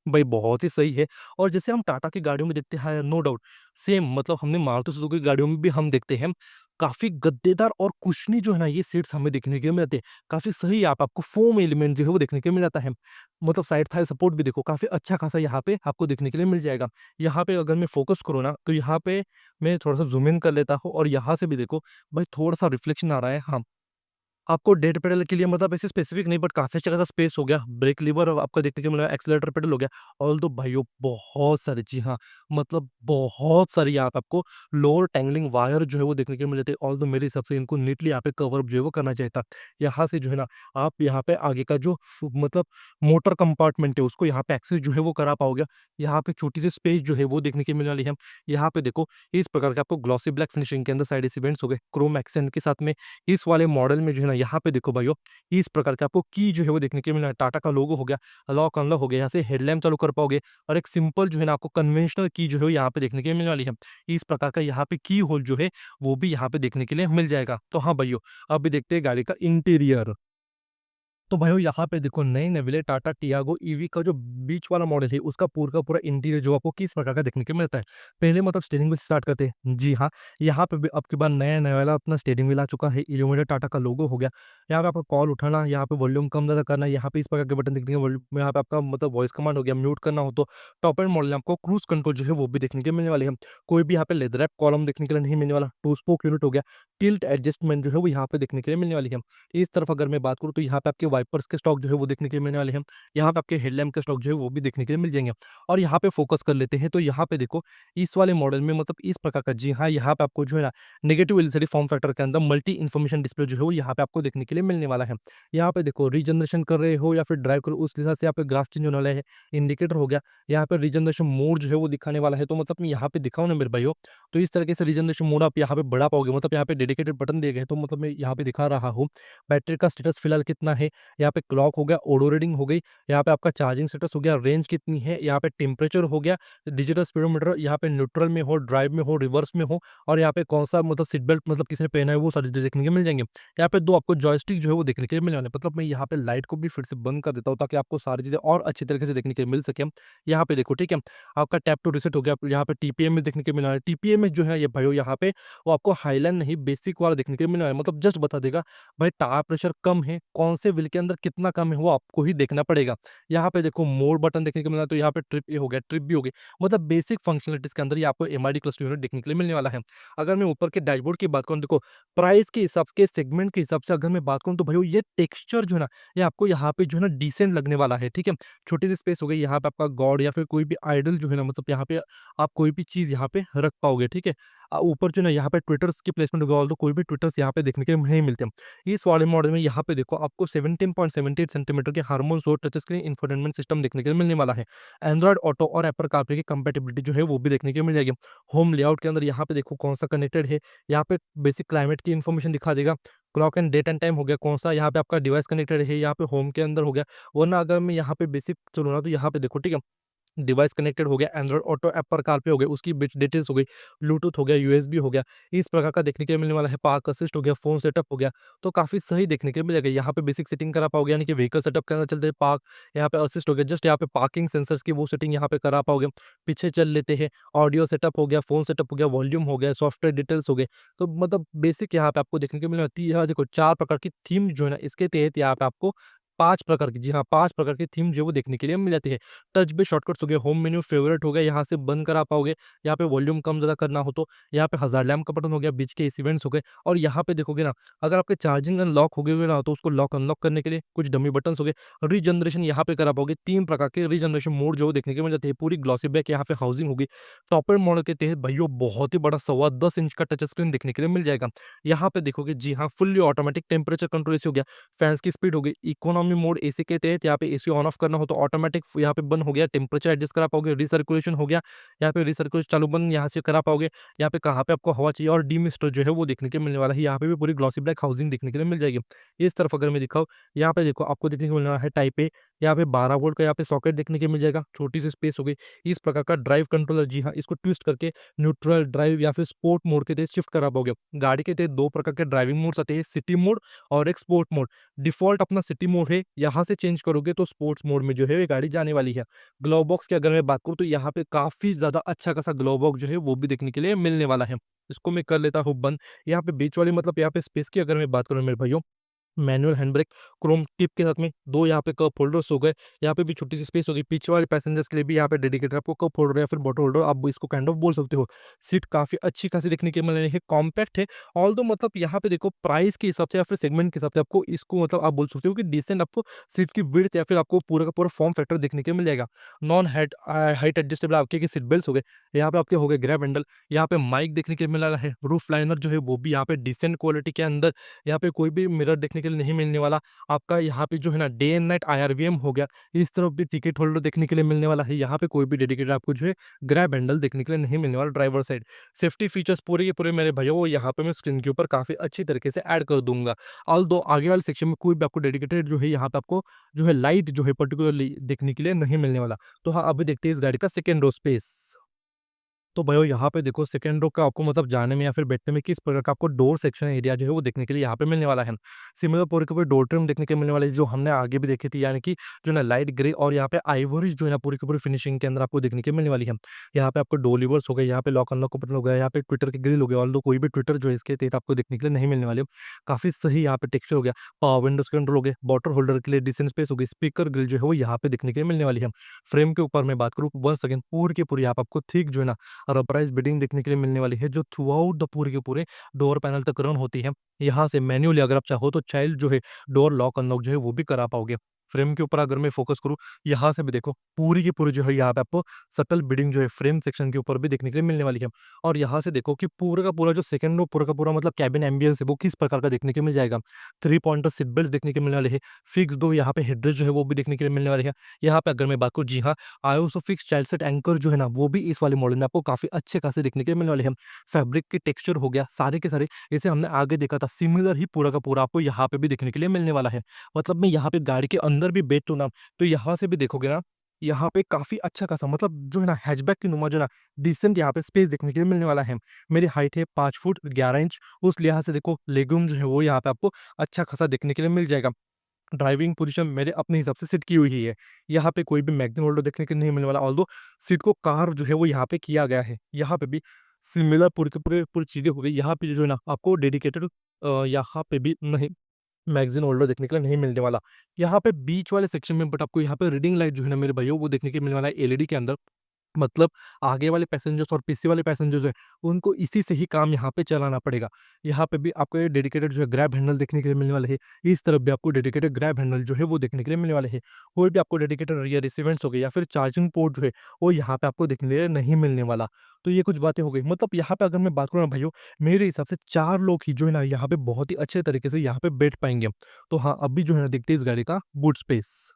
A: भाई बहुत ही सही है। और जैसे हम टाटा की गाड़ियों में देखते हैं, नो डाउट सेम मतलब हमने मारुति सुजुकी की गाड़ियों में भी हम देखते हैं, काफ़ी गद्देदार और कुशनी जो है ना ये सीट्स हमें देखने के मिलते हैं। काफ़ी सही आप आपको फ़ोम एलिमेंट जो है वो देखने के मिल जाता है। मतलब साइड थाई सपोर्ट भी देखो काफ़ी अच्छा खासा यहाँ पे आपको देखने के लिए मिल जाएगा। यहाँ पे अगर मैं फ़ोकस करूँ ना तो यहाँ पे मैं थोड़ा-सा ज़ूम इन कर लेता हूँ और यहाँ से भी देखो भाई थोड़ा-सा रिफ्लेक्शन आ रहा है। हाँ, आपको डेड पेडल के लिए मतलब ऐसे स्पेसिफिक नहीं बट काफ़ी अच्छा खासा स्पेस हो गया। ब्रेक लीवर आपका देखने को मिला, एक्सेलरेटर पेडल हो गया। ऑल्दो भाइयों बहुत सारे, जी हाँ, मतलब बहुत सारी यहाँ पे आपको लोअर टैंगलिंग वायर जो है वो देखने को मिल जाते हैं। ऑल्दो मेरे हिसाब से इनको नीटली यहाँ पे कवर अप जो है वो करना चाहिए था। यहाँ से जो है ना आप यहाँ पे आगे का जो मतलब मोटर कंपार्टमेंट है उसको यहाँ पे एक्सेस जो है वो करा पाओगे। यहाँ पे छोटी सी स्पेस जो है वो देखने की मिलने वाली है। यहाँ पे देखो इस प्रकार के आपको ग्लॉसी ब्लैक फिनिशिंग के अंदर साइड इवेंट्स हो गए क्रोम एक्सेंट के साथ में। इस वाले मॉडल में जो है ना यहाँ पे देखो भाइयों इस प्रकार का आपको की जो है वो देखने के लिए मिला है। टाटा का लोगो हो गया, लॉक अनलॉक हो गया, यहाँ से हेडलैम्प चालू कर पाओगे। और एक सिंपल जो है ना आपको कन्वेंशनल की जो है वो यहाँ पे देखने के लिए मिलने वाली है। इस प्रकार का यहाँ पे की होल जो है वो भी यहाँ पे देखने के लिए मिल जाएगा। तो हाँ भाइयों, अब भी देखते हैं गाड़ी का इंटीरियर। तो भाइयों यहाँ पे देखो नए नेविले टाटा टियागो ईवी का जो बीच वाला मॉडल है उसका पूरा का पूरा इंटीरियर जो आपको किस प्रकार का देखने को मिलता है। पहले मतलब स्टीयरिंग व्हील स्टार्ट करते हैं, जी हाँ। यहाँ पे भी अब की बार नया नया वाला अपना स्टीयरिंग व्हील आ चुका है। इल्यूमिनेटेड टाटा का लोगो हो गया। यहाँ पे आपको कॉल उठाना, यहाँ पे वॉल्यूम कम ज़्यादा करना, यहाँ पे इस प्रकार के बटन दिखने के यहाँ पे आपका मतलब वॉइस कमांड हो गया। म्यूट करना हो तो टॉप एंड मॉडल में आपको क्रूज कंट्रोल जो है वो भी देखने के मिलने वाले हैं। कोई भी यहाँ पे लेदर रैप कॉलम देखने के लिए नहीं मिलने वाला। टू स्पोक यूनिट हो गया। टिल्ट एडजस्टमेंट जो है वो यहाँ पे देखने के लिए मिलने वाली है। इस तरफ अगर मैं बात करूँ तो यहाँ पे आपके वाइपर्स के स्टॉक जो है वो देखने के लिए मिलने वाले हैं। यहाँ पे आपके हेडलैम्प के स्टॉक जो है वो भी देखने के लिए मिल जाएँगे। और यहाँ पे फ़ोकस कर लेते हैं तो यहाँ पे देखो इस वाले मॉडल में मतलब इस प्रकार का, जी हाँ, यहाँ पे आपको जो है ना नेगेटिव एलसीडी फॉर्म फैक्टर के अंदर मल्टी इन्फॉर्मेशन डिस्प्ले जो है वो यहाँ पे आपको देखने के लिए मिलने वाला है। यहाँ पे देखो रीजनरेशन कर रहे हो या फिर ड्राइव करो उस हिसाब से यहाँ पे ग्राफ चेंज होने वाला है। इंडिकेटर हो गया। यहाँ पे रीजनरेशन मोड जो है वो दिखाने वाला है। तो मतलब मैं यहाँ पे दिखाऊँ ना मेरे भाइयों, तो इस तरीके से रीजनरेशन मोड आप यहाँ पे बढ़ा पाओगे। मतलब यहाँ पे डेडिकेटेड बटन दिए गए हैं तो मतलब मैं यहाँ पे दिखा रहा हूँ। बैटरी का स्टेटस फिलहाल कितना है, यहाँ पे क्लॉक हो गया, ऑडो रीडिंग हो गई, यहाँ पे आपका चार्जिंग स्टेटस हो गया, रेंज कितनी है, यहाँ पे टेम्परेचर हो गया, डिजिटल स्पीडोमीटर, यहाँ पे न्यूट्रल में हो, ड्राइव में हो, रिवर्स में हो, और यहाँ पे कौन सा मतलब सीट बेल्ट मतलब किसने पहना है वो सारी चीजें देखने के मिल जाएंगे। यहाँ पे 2 आपको जॉयस्टिक जो है वो देखने के लिए मिलने वाले हैं। मतलब मैं यहाँ पे लाइट को भी फिर से बंद कर देता हूँ ताकि आपको सारी चीजें और अच्छी तरीके से देखने के लिए मिल सके। यहाँ पे देखो, ठीक है, आपका टैप टू रीसेट हो गया। यहाँ पे टीपीएम में देखने के मिलने वाला है। टीपीएम में जो है ये भाइयों यहाँ पे वो आपको हाईलाइन नहीं बेसिक वाला देखने के लिए मिलने वाला है। मतलब जस्ट बता देगा भाई टायर प्रेशर कम है, कौन से व्हील के अंदर कितना कम है वो आपको ही देखना पड़ेगा। यहाँ पे देखो मोर बटन देखने को मिला है, तो यहाँ पे ट्रिप ए हो गया, ट्रिप बी हो गई। मतलब बेसिक फंक्शनलिटीज के अंदर ये आपको एमआईडी क्लस्टर यूनिट देखने के लिए मिलने वाला है। अगर मैं ऊपर के डैशबोर्ड की बात करूँ, देखो प्राइस के हिसाब के सेगमेंट के हिसाब से अगर मैं बात करूँ तो भाई ये टेक्सचर जो है ना ये आपको यहाँ पे जो है ना डिसेंट लगने वाला है, ठीक है। छोटी सी स्पेस हो गई, यहाँ पे आपका गॉड या फिर कोई भी आइडल जो है ना मतलब यहाँ पे आप कोई भी चीज यहाँ पे रख पाओगे, ठीक है। ऊपर जो है ना यहाँ पे ट्विटर्स की प्लेसमेंट होगा, ऑल्दो कोई भी ट्विटर्स यहाँ पे देखने के लिए नहीं मिलते। इस वाले मॉडल में यहाँ पे देखो आपको 17.78 सेंटीमीटर के हार्मोन सो टच स्क्रीन इंफोटेनमेंट सिस्टम देखने के लिए मिलने वाला है। एंड्रॉइड ऑटो और एप्पल कारप्ले की कंपैटिबिलिटी जो है वो भी देखने के लिए मिल जाएगी। होम लेआउट के अंदर यहाँ पे देखो कौन सा कनेक्टेड है, यहाँ पे बेसिक क्लाइमेट की इन्फॉर्मेशन दिखा देगा। Clock and date and time हो गया, कौन सा यहाँ पे आपका डिवाइस कनेक्टेड है, यहाँ पे होम के अंदर हो गया। वरना अगर मैं यहाँ पे बेसिक चलूँ ना तो यहाँ पे देखो, ठीक है, डिवाइस कनेक्टेड हो गया, एंड्रॉइड ऑटो ऐप पर कारप्ले हो गया, उसकी बिट डिटेल्स हो गई, ब्लूटूथ हो गया, यूएसबी हो गया, इस प्रकार का देखने के लिए मिलने वाला है। पार्क असिस्ट हो गया, फ़ोन सेटअप हो गया, तो काफ़ी सही देखने के लिए मिलेगा। यहाँ पे बेसिक सेटिंग करा पाओगे, यानी कि व्हीकल सेटअप करना चलते हैं, पार्क यहाँ पे असिस्ट हो गया, जस्ट यहाँ पे पार्किंग सेंसर्स की वो सेटिंग यहाँ पे करा पाओगे। पीछे चल लेते हैं, ऑडियो सेटअप हो गया, फ़ोन सेटअप हो गया, वॉल्यूम हो गया, सॉफ्टवेयर डिटेल्स हो गए, तो मतलब बेसिक यहाँ पे आपको देखने को मिलने वाली है। यहाँ देखो 4 प्रकार की थीम जो है ना, इसके तहत यहाँ पे आपको 5 प्रकार की, जी हाँ, 5 प्रकार की थीम जो है वो देखने के लिए मिल जाती है। टच बेस्ड शॉर्टकट्स हो गए, होम मेन्यू फेवरेट हो गया, यहाँ से बंद करा पाओगे, यहाँ पे वॉल्यूम कम ज़्यादा करना हो तो यहाँ पे हज़ार लैम्प का बटन हो गया, बीच के इस इवेंट्स हो गए, और यहाँ पे देखोगे ना, अगर आपके चार्जिंग अनलॉक हो गए हुए ना, तो उसको लॉक अनलॉक करने के लिए कुछ डमी बटन्स हो गए। रीजनरेशन यहाँ पे करा पाओगे, 3 प्रकार के रीजनरेशन मोड जो देखने को मिल जाते हैं। पूरी ग्लॉसी बैक यहाँ पे हाउसिंग होगी। टॉप एंड मॉडल के तहत भैया बहुत ही बड़ा 10.25 इंच का टच स्क्रीन देखने के लिए मिल जाएगा। यहाँ पे देखोगे, जी हाँ, fully automatic temperature control AC हो गया, फैंस की स्पीड हो गई, इकोनॉमी मोड एसी के तहत यहाँ पे एसी ऑन ऑफ करना हो तो ऑटोमेटिक यहाँ पे बंद हो गया, टेम्परेचर एडजस्ट करा पाओगे, रिसर्कुलेशन हो गया, यहाँ पे रिसर्कुलेशन चालू बंद यहाँ से करा पाओगे, यहाँ पे कहाँ पे आपको हवा चाहिए, और डीमिस्टर जो है वो देखने के मिलने वाला है। यहाँ पे भी पूरी ग्लॉसी ब्लैक हाउसिंग देखने के लिए मिल जाएगी। इस तरफ अगर मैं दिखाऊँ, यहाँ पे देखो आपको देखने को मिलने वाला है टाइप ए, यहाँ पे 12 वोल्ट का यहाँ पे सॉकेट देखने के मिल जाएगा, छोटी सी स्पेस हो गई। इस प्रकार का ड्राइव कंट्रोलर, जी हाँ, इसको ट्विस्ट करके न्यूट्रल ड्राइव या फिर स्पोर्ट मोड के तहत शिफ्ट करा पाओगे। गाड़ी के तहत 2 प्रकार के ड्राइविंग मोड्स आते हैं, सिटी मोड और एक स्पोर्ट मोड। डिफ़ॉल्ट अपना सिटी मोड है, यहाँ से चेंज करोगे तो स्पोर्ट्स मोड में जो है ये गाड़ी जाने वाली है। ग्लोव बॉक्स की अगर मैं बात करूँ तो यहाँ पे काफ़ी ज़्यादा अच्छा खासा ग्लोव बॉक्स जो है वो भी देखने के लिए मिलने वाला है। इसको मैं कर लेता हूँ बंद। यहाँ पे बीच वाली, मतलब यहाँ पे स्पेस की अगर मैं बात करूँ मेरे भाइयों, manual hand brake, Chrome tip के साथ में 2 यहाँ पे कप होल्डर्स हो गए, यहाँ पे भी छोटी सी स्पेस होगी। पीछे वाले पैसेंजर्स के लिए भी यहाँ पे डेडिकेटेड आपको कप होल्डर या फिर बॉटल होल्डर, आप इसको काइंड ऑफ बोल सकते हो। सीट काफ़ी अच्छी खासी देखने के मिल रही है, कॉम्पैक्ट है। ऑल्दो मतलब यहाँ पे देखो प्राइस के हिसाब से या फिर सेगमेंट के हिसाब से आपको इसको, मतलब आप बोल सकते हो कि डिसेंट आपको सीट की विड्थ या फिर आपको पूरा का पूरा फॉर्म फैक्टर देखने के मिल जाएगा। नॉन हाइट एडजस्टेबल आपके सीट बेल्ट हो गए, यहाँ पे आपके हो गए ग्रैब हैंडल, यहाँ पे माइक देखने के मिल रहा है। रूफ लाइनर जो है वो भी यहाँ पे डिसेंट क्वालिटी के अंदर, यहाँ पे कोई भी मिरर देखने के लिए नहीं मिलने वाला। आपका यहाँ पे जो है ना डे एंड नाइट आईआरवीएम हो गया, इस तरफ भी टिकट होल्डर देखने के लिए मिलने वाला है। यहाँ पे कोई भी डेडिकेटेड आपको जो है ग्रैब हैंडल देखने के लिए नहीं मिलने वाला ड्राइवर साइड। सेफ्टी फीचर्स पूरे के पूरे मेरे भैया वो यहाँ पे मैं स्क्रीन के ऊपर काफ़ी अच्छी तरीके से ऐड कर दूंगा। ऑल्दो आगे वाले सेक्शन में कोई भी आपको डेडिकेटेड जो है यहाँ पे आपको जो है लाइट जो है पर्टिकुलरली देखने के लिए नहीं मिलने वाला। तो हाँ, अभी देखते हैं इस गाड़ी का सेकेंड रो स्पेस। तो भयो यहाँ पे देखो सेकंड रो का आपको मतलब जाने में या फिर बैठने में किस प्रकार का आपको डोर सेक्शन एरिया जो है वो देखने के लिए यहाँ पे मिलने वाला है। सिमिलर पूरे के पूरे डोर ट्रिम देखने के मिलने वाले जो हमने आगे भी देखी थी, यानी कि जो ना लाइट ग्रे और यहाँ पे आइवरी जो है ना पूरी की पूरी फिनिशिंग के अंदर आपको देखने के मिलने वाली है। यहाँ पे आपको डोर लीवर्स हो गए, यहाँ पे लॉक अनलॉक का बटन हो गया, यहाँ पे ट्विटर की ग्रिल हो गया, ऑल्दो कोई भी ट्विटर जो है इसके तहत आपको देखने के लिए नहीं मिलने वाली है। काफी सही यहाँ पे टेक्सचर हो गया, पावर विंडोज कंट्रोल हो गए, बॉटल होल्डर के लिए डिसेंट स्पेस हो गई, स्पीकर ग्रिल जो है वो यहाँ पे देखने के लिए मिलने वाली है। फ्रेम के ऊपर मैं बात करूँ, वन सेकंड, पूरी की पूरी यहाँ पे आपको थिक जो है ना रबराइज बिडिंग देखने के लिए मिलने वाली है, जो थ्रू आउट द पूरे के पूरे डोर पैनल तक रन होती है। यहाँ से मैन्युअली अगर आप चाहो तो चाइल्ड जो है डोर लॉक अनलॉक जो है वो भी करा पाओगे। फ्रेम के ऊपर अगर मैं फोकस करूँ, यहाँ से भी देखो पूरी की पूरी जो है यहाँ पे आपको सटल बिडिंग जो है फ्रेम सेक्शन के ऊपर भी देखने के लिए मिलने वाली है। और यहाँ से देखो कि पूरा का पूरा जो सेकंड रो पूरा का पूरा मतलब कैबिन एम्बियंस है वो किस प्रकार का देखने के मिल जाएगा। 3 पॉइंटर सीट बेल्ट देखने के मिलने वाले हैं। फिक्स दो यहाँ पे हेडरेस्ट जो है वो भी देखने के लिए मिलने वाले हैं। यहाँ पे अगर मैं बात करूँ, जी हाँ, आयोसोफिक्स चाइल्ड सेट एंकर जो है ना वो भी इस वाले मॉडल में आपको काफी अच्छे खासे देखने के मिलने वाले हैं। फैब्रिक के टेक्सचर हो गया सारे के सारे, जैसे हमने आगे देखा था सिमिलर ही पूरा का पूरा आपको यहाँ पे भी देखने के लिए मिलने वाला है। मतलब मैं यहाँ पे गाड़ी के अंदर भी बैठूँ ना, तो यहाँ से भी देखोगे ना, यहाँ पे काफी अच्छा खासा मतलब जो है ना हैचबैक की नुमा जो है ना डिसेंट यहाँ पे स्पेस देखने के लिए मिलने वाला है। मेरी हाइट है 5 फुट 11 इंच, उस लिहाज से देखो लेगरूम जो है वो यहाँ पे आपको अच्छा खासा देखने के लिए मिल जाएगा। ड्राइविंग पोजीशन मेरे अपने हिसाब से सेट की हुई ही है। यहाँ पे कोई भी मैगज़ीन होल्डर देखने को नहीं मिलने वाला, ऑल्दो सीट को कार्व जो है वो यहाँ पे किया गया है। यहाँ पे भी सिमिलर पूरे के पूरी चीज़ें हो गई। यहाँ पे जो है ना आपको डेडिकेटेड यहाँ पे भी नहीं मैगज़ीन होल्डर देखने के लिए नहीं मिलने वाला। यहाँ पे बीच वाले सेक्शन में बट आपको यहाँ पे रीडिंग लाइट जो है ना मेरे भाइयों वो देखने के मिलने वाला है एलईडी के अंदर। मतलब आगे वाले पैसेंजर्स और पीछे वाले पैसेंजर्स हैं, उनको इसी से ही काम यहाँ पे चलाना पड़ेगा। यहाँ पे भी आपको ये डेडिकेटेड जो है ग्रैब हैंडल देखने के लिए मिलने वाले हैं। इस तरफ भी आपको डेडिकेटेड ग्रैब हैंडल जो है वो देखने के लिए मिलने वाले हैं। कोई भी आपको डेडिकेटेड रियर रिसीवेंट्स हो गए या फिर चार्जिंग पोर्ट जो है वो यहाँ पे आपको देखने के लिए नहीं मिलने वाला। तो ये कुछ बातें हो गई। मतलब यहाँ पे अगर मैं बात करूँ ना भाइयों, मेरे हिसाब से 4 लोग ही जो है ना यहाँ पे बहुत ही अच्छे तरीके से यहाँ पे बैठ पाएँगे। तो हाँ, अभी जो है ना देखते हैं इस गाड़ी का बूट स्पेस।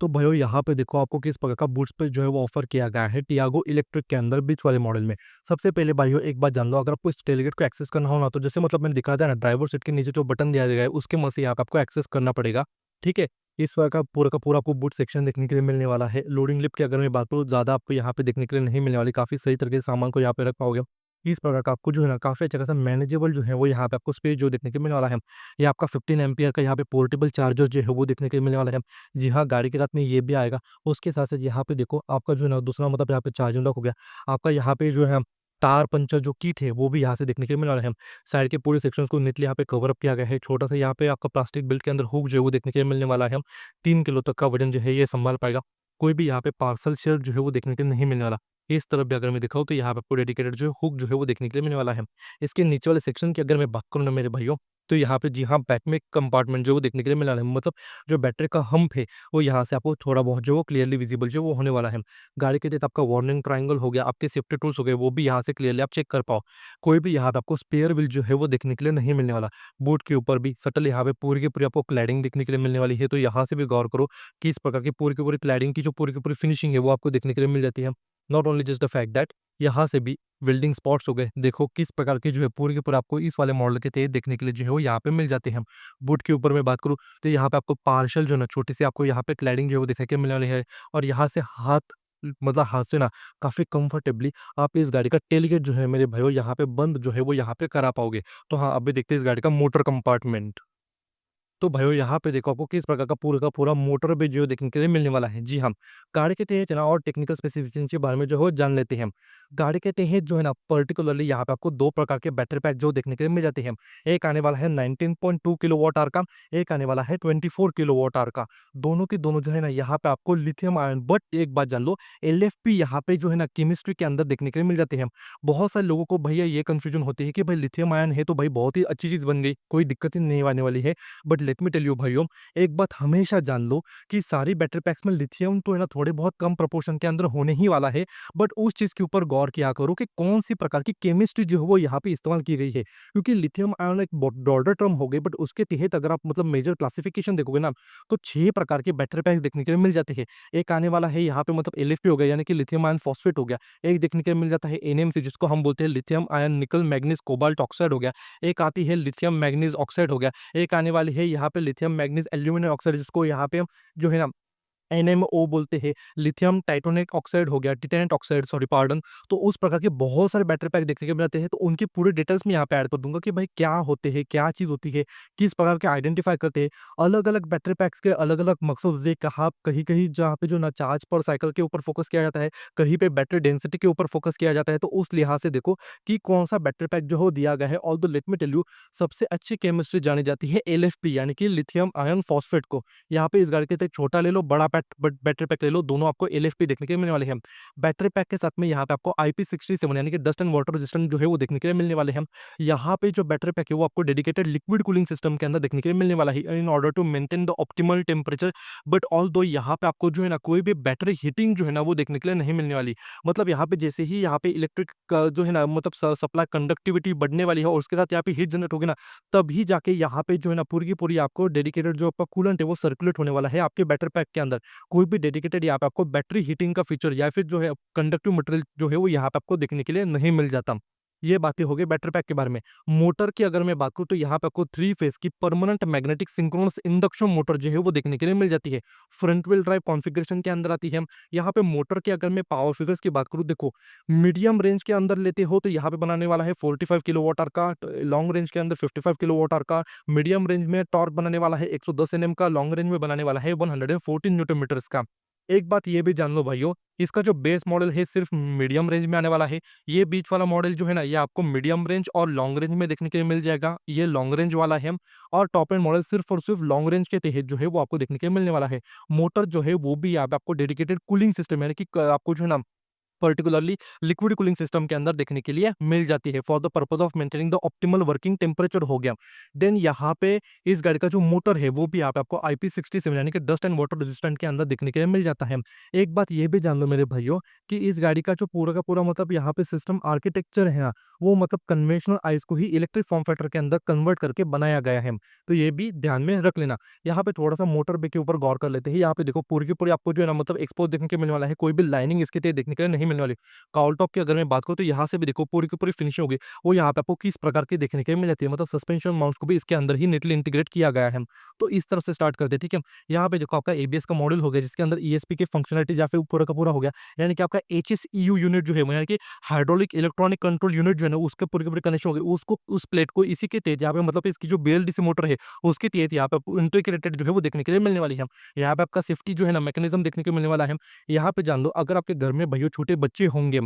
A: तो भयो यहाँ पे देखो आपको किस प्रकार का बूट स्पेस जो है वो ऑफर किया गया है टियागो इलेक्ट्रिक के अंदर बीच वाले मॉडल में। सबसे पहले भाइयों एक बात जान लो, अगर आपको इस टेलगेट को एक्सेस करना हो ना, तो जैसे मतलब मैंने दिखाया था ना ड्राइवर सीट के नीचे जो बटन दिया गया है उसके मदद से यहाँ पे आपको एक्सेस करना पड़ेगा। ठीक है? इस प्रकार का पूरा आपको बूट सेक्शन देखने के लिए मिलने वाला है। लोडिंग लिफ्ट की अगर मैं बात करूँ, ज़्यादा आपको यहाँ पे देखने के लिए नहीं मिलने वाली, काफ़ी सही तरीके से सामान को यहाँ पे रख पाओगे। इस प्रकार का आपको जो है ना काफ़ी अच्छा खासा मैनेजेबल जो है वो यहाँ पे आपको स्पेस जो देखने को मिलने वाला है। ये आपका 15 एम्पीयर का यहाँ पे पोर्टेबल चार्जर जो है वो देखने के लिए मिलने वाला है। जी हाँ, गाड़ी के साथ में ये भी आएगा। उसके साथ-साथ यहाँ पे देखो आपका जो है ना दूसरा मतलब यहाँ पे चार्जिंग डॉक हो गया। आपका यहाँ पे जो है टायर पंचर जो किट है वो भी यहाँ से देखने के लिए मिलने वाला है। साइड के पूरे सेक्शंस को नीटली यहाँ पे कवर अप किया गया है। छोटा-सा यहाँ पे आपका प्लास्टिक बेल्ट के अंदर हुक जो है वो देखने के लिए मिलने वाला है। 3 किलो तक का वज़न जो है ये सँभाल पाएगा। कोई भी यहाँ पे पार्सल शेल्फ जो है वो देखने के लिए नहीं मिलने वाला। इस तरफ भी अगर मैं दिखाऊँ तो यहाँ पे आपको डेडिकेटेड जो है हुक जो है वो देखने के लिए मिलने वाला है। इसके नीचे वाले सेक्शन की अगर मैं बात करूँ ना मेरे भाइयों, तो यहाँ पे जी हाँ, बैक में कंपार्टमेंट जो है वो देखने के लिए मिलने वाला है। मतलब जो बैटरी का हम्प है, वो यहाँ से आपको थोड़ा बहुत जो है वो क्लियरली विज़िबल जो है वो होने वाला है। गाड़ी के तहत आपका वार्निंग ट्रायंगल हो गया, आपके सेफ्टी टूल्स हो गए, वो भी यहाँ से क्लियरली आप चेक कर पाओ। कोई भी यहाँ पे आपको स्पेयर व्हील जो है वो देखने के लिए नहीं मिलने वाला। बूट के ऊपर भी सटल यहाँ पे पूरी की पूरी आपको क्लैडिंग देखने के लिए मिलने वाली है, तो यहाँ से भी गौर करो कि इस प्रकार की पूरी क्लैडिंग की जो पूरी की पूरी फिनिशिंग है वो आपको देखने के लिए मिल जाती है। Not only just the fact that यहाँ से भी वेल्डिंग स्पॉट्स हो गए, देखो किस प्रकार के जो है पूरे के पूरे आपको इस वाले मॉडल के तहत देखने के लिए जो है वो यहाँ पे मिल जाते हैं। बूट के ऊपर मैं बात करूँ तो यहाँ पे आपको पार्शल जो है ना छोटी सी आपको यहाँ पे क्लैडिंग जो है वो देखने के मिलने वाली है। और यहाँ से मतलब हाथ से ना काफ़ी कंफर्टेबली आप इस गाड़ी का टेलगेट जो है मेरे भाइयों यहाँ पे बंद जो है वो यहाँ पे करा पाओगे। तो हाँ, अभी देखते हैं इस गाड़ी का मोटर कंपार्टमेंट। तो भाइयों यहाँ पे देखो आपको किस प्रकार का पूरा मोटर भी जो है देखने के लिए मिलने वाला है। जी हाँ, गाड़ी के तहत है ना और टेक्निकल स्पेसिफिकेशन के बारे में जो है वो जान लेते हैं। गाड़ी के तहत जो है ना पर्टिकुलरली यहाँ पे आपको 2 प्रकार के बैटरी पैक जो देखने के लिए मिल जाते हैं। एक आने वाला है 19.2 किलोवाट आवर का, एक आने वाला है 24 किलोवाट आवर का। दोनों के दोनों जो है ना यहाँ पे आपको लिथियम आयन, बट एक बात जान लो, एलएफपी यहाँ पे जो है ना केमिस्ट्री के अंदर देखने के लिए मिल जाते हैं। बहुत सारे लोगों को भैया ये कन्फ्यूजन होती है कि भाई लिथियम आयन है तो भाई बहुत ही अच्छी चीज़ बन गई, कोई दिक्कत ही नहीं आने वाली है। But let me tell you भाइयों, एक बात हमेशा जान लो कि सारी बैटरी पैक्स में लिथियम तो है ना थोड़े बहुत कम प्रोपोर्शन के अंदर होने ही वाला है। बट उस चीज़ के ऊपर गौर किया करो कि कौन सी प्रकार की केमिस्ट्री जो है वो यहाँ पे इस्तेमाल की गई है, क्योंकि लिथियम आयन एक ब्रॉडर टर्म हो गई, बट उसके तहत अगर आप मतलब मेजर क्लासिफिकेशन देखोगे ना, तो 6 प्रकार के बैटरी पैक्स देखने के लिए मिल जाते हैं। एक आने वाला है यहाँ पे मतलब एलएफपी हो गया, यानी कि लिथियम आयन फॉस्फेट हो गया। एक देखने के लिए मिल जाता है एनएमसी, जिसको हम बोलते हैं लिथियम आयन निकल मैग्नीज कोबाल्ट ऑक्साइड हो गया। एक आती है लिथियम मैग्नीज ऑक्साइड हो गया। एक आने वाली है यहाँ पे लिथियम मैग्नीज एल्यूमिनियम ऑक्साइड, जिसको यहाँ पे हम जो है ना एनएमओ बोलते हैं। लिथियम टाइटोनिक ऑक्साइड हो गया, टिटेनेट ऑक्साइड, सॉरी पार्डन। तो उस प्रकार के बहुत सारे बैटरी पैक देखने को मिलते हैं, तो उनकी पूरे डिटेल्स में यहाँ पे ऐड कर दूंगा कि भाई क्या होते हैं, क्या चीज़ होती है, किस प्रकार के आइडेंटिफाई करते हैं। अलग अलग बैटरी पैक्स के अलग अलग मकसद होते हैं। कहाँ कहीं कहीं जहाँ पे जो ना चार्ज पर साइकिल के ऊपर फोकस किया जाता है, कहीं पे बैटरी डेंसिटी के ऊपर फोकस किया जाता है। तो उस लिहाज से देखो कि कौन सा बैटरी पैक जो हो दिया गया है। Although let me tell you, सबसे अच्छी केमिस्ट्री जानी जाती है एलएफपी, यानी कि लिथियम आयन फॉस्फेट को। यहाँ पे इस गाड़ी के छोटा ले लो, बड़ा बैटरी पैक ले लो, दोनों आपको एलएफपी देखने के लिए मिलने वाले हैं। बैटरी पैक के साथ में यहाँ पे आपको IP67 यानी कि डस्ट एंड वाटर रेजिस्टेंट जो है वो देखने के लिए मिलने वाले हैं। यहाँ पे जो बैटरी पैक है वो आपको डेडिकेटेड लिक्विड कूलिंग सिस्टम के अंदर देखने के लिए मिलने वाला है, in order to maintain the optimal temperature. But although यहाँ पे आपको जो है ना कोई भी बैटरी हीटिंग जो है ना वो देखने के लिए नहीं मिलने वाली। मतलब यहाँ पे जैसे ही यहाँ पे इलेक्ट्रिक जो है ना मतलब सप्लाई कंडक्टिविटी बढ़ने वाली है और उसके साथ यहाँ पे हीट जनरेट होगी ना, तभी जाके यहाँ पे जो है ना पूरी की पूरी आपको डेडिकेटेड जो आपका कूलेंट है वो सर्कुलेट होने वाला है आपके बैटरी पैक के अंदर। कोई भी डेडिकेटेड यहाँ पे आपको बैटरी हीटिंग का फीचर या फिर जो है कंडक्टिव मटेरियल जो है वो यहाँ पे आपको देखने के लिए नहीं मिल जाता। ये बातें हो गई बैटरी पैक के बारे में। मोटर की अगर मैं बात करूँ तो यहाँ पे आपको 3 फेज की permanent magnetic synchronous induction motor जो है वो देखने के लिए मिल जाती है। फ्रंट व्हील ड्राइव कॉन्फ़िगरेशन के अंदर आती है। यहाँ पे मोटर की अगर मैं पावर फिगर्स की बात करूँ, देखो मीडियम रेंज के अंदर लेते हो तो यहाँ पे बनाने वाला है 45 किलोवाट आवर का, लॉन्ग रेंज के अंदर 55 किलोवाट आवर का। मीडियम रेंज में टॉर्क बनाने वाला है 110 एनएम का, लॉन्ग रेंज में बनाने वाला है 114 न्यूटन मीटर्स का। एक बात ये भी जान लो भाइयों, इसका जो बेस मॉडल है सिर्फ मीडियम रेंज में आने वाला है। ये बीच वाला मॉडल जो है ना, ये आपको मीडियम रेंज और लॉन्ग रेंज में देखने के लिए मिल जाएगा। ये लॉन्ग रेंज वाला है। और टॉप एंड मॉडल सिर्फ और सिर्फ लॉन्ग रेंज के तहत जो है वो आपको देखने के लिए मिलने वाला है। मोटर जो है वो भी यहाँ पे आपको डेडिकेटेड कूलिंग सिस्टम यानी कि आपको जो है ना पर्टिकुलरली लिक्विड कूलिंग सिस्टम के अंदर देखने के लिए मिल जाती है for the purpose of maintaining the optimal working temperature हो गया। देन यहाँ पे इस गाड़ी का जो मोटर है वो भी यहाँ पे आपको IP67 यानी कि डस्ट एंड वाटर रेजिस्टेंट के अंदर देखने के लिए मिल जाता है। एक बात ये भी जान लो मेरे भाइयों कि इस गाड़ी का जो पूरा का पूरा मतलब यहाँ पे सिस्टम आर्किटेक्चर है ना, वो मतलब कन्वेंशनल आइस को ही इलेक्ट्रिक फॉर्म फैक्टर के अंदर कन्वर्ट करके बनाया गया है। तो ये भी ध्यान में रख लेना। यहाँ पे थोड़ा सा मोटर बे के ऊपर गौर कर लेते हैं। यहाँ पे देखो पूरी की पूरी आपको जो है ना मतलब एक्सपोज देखने के मिलने वाला है, कोई भी लाइनिंग इसके तहत देखने के लिए नहीं नहीं मिलने वाली। काउल टॉप की अगर मैं बात करूँ तो यहाँ से भी देखो पूरी की पूरी फिनिशिंग होगी, वो यहाँ पे आपको किस प्रकार की देखने के मिल जाती है, मतलब सस्पेंशन माउंट्स को भी इसके अंदर ही नीटली इंटीग्रेट किया गया है। तो इस तरफ से स्टार्ट करते हैं, ठीक है। यहाँ पे देखो आपका एबीएस का मॉडल हो गया, जिसके अंदर ईएसपी के फंक्शनलिटीज या फिर पूरा का पूरा हो गया, यानी कि आपका एचएसईयू यूनिट जो है, यानी कि हाइड्रोलिक इलेक्ट्रॉनिक कंट्रोल यूनिट जो है ना, उसके पूरे के पूरे कनेक्शन हो गए, उसको उस प्लेट को इसी के तहत यहाँ पे मतलब इसकी जो बीएलडीसी मोटर है उसके तहत यहाँ पे इंटीग्रेटेड जो है वो देखने के लिए मिलने वाली है। यहाँ पे आपका सेफ्टी जो है ना मैकेनिज्म देखने को मिलने वाला है। यहाँ पे जान लो, अगर आपके घर में भैया छोटे बच्चे होंगे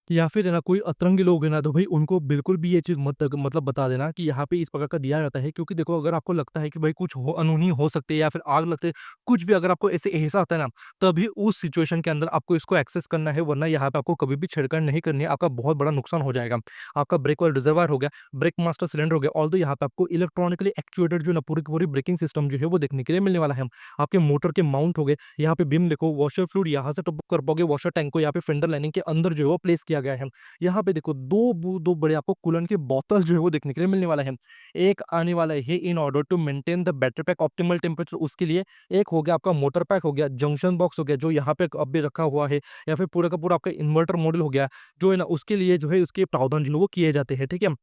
A: या फिर है ना कोई अतरंगी लोग हैं ना, तो भाई उनको बिल्कुल भी ये चीज़ मत मतलब बता देना कि यहाँ पे इस प्रकार का दिया जाता है, क्योंकि देखो अगर आपको लगता है कि भाई कुछ हो अनहोनी हो सकती है या फिर आग लगते कुछ भी, अगर आपको ऐसे एहसास आता है ना, तभी उस सिचुएशन के अंदर आपको इसको एक्सेस करना है, वरना यहाँ पे आपको कभी भी छेड़छाड़ नहीं करनी है, आपका बहुत बड़ा नुकसान हो जाएगा। आपका ब्रेक ऑयल रिजर्वायर हो गया, ब्रेक मास्टर सिलेंडर हो गया, ऑल्दो यहाँ पे आपको इलेक्ट्रॉनिकली एक्चुएटेड जो ना पूरी की पूरी ब्रेकिंग सिस्टम जो है वो देखने के लिए मिलने वाला है। आपके मोटर के माउंट हो गए, यहाँ पे बिम देखो, वॉशर फ्लूइड यहाँ से टप कर पाओगे, वॉशर टैंक को यहाँ पे फेंडर लाइनिंग के अंदर जो है वो प्लेस किया गया है। यहाँ पे देखो दो बड़े आपको कूलेंट के बोतल जो है वो देखने के लिए मिलने वाला है। एक आने वाला है in order to maintain the battery pack optimal temperature, उसके लिए। एक हो गया आपका मोटर पैक हो गया, जंक्शन बॉक्स हो गया जो यहाँ पे अब भी रखा हुआ है, या फिर पूरा का पूरा आपका इन्वर्टर मॉडल हो गया, जो है ना उसके लिए जो है उसके प्रावधान जो है वो किए जाते हैं, ठीक है।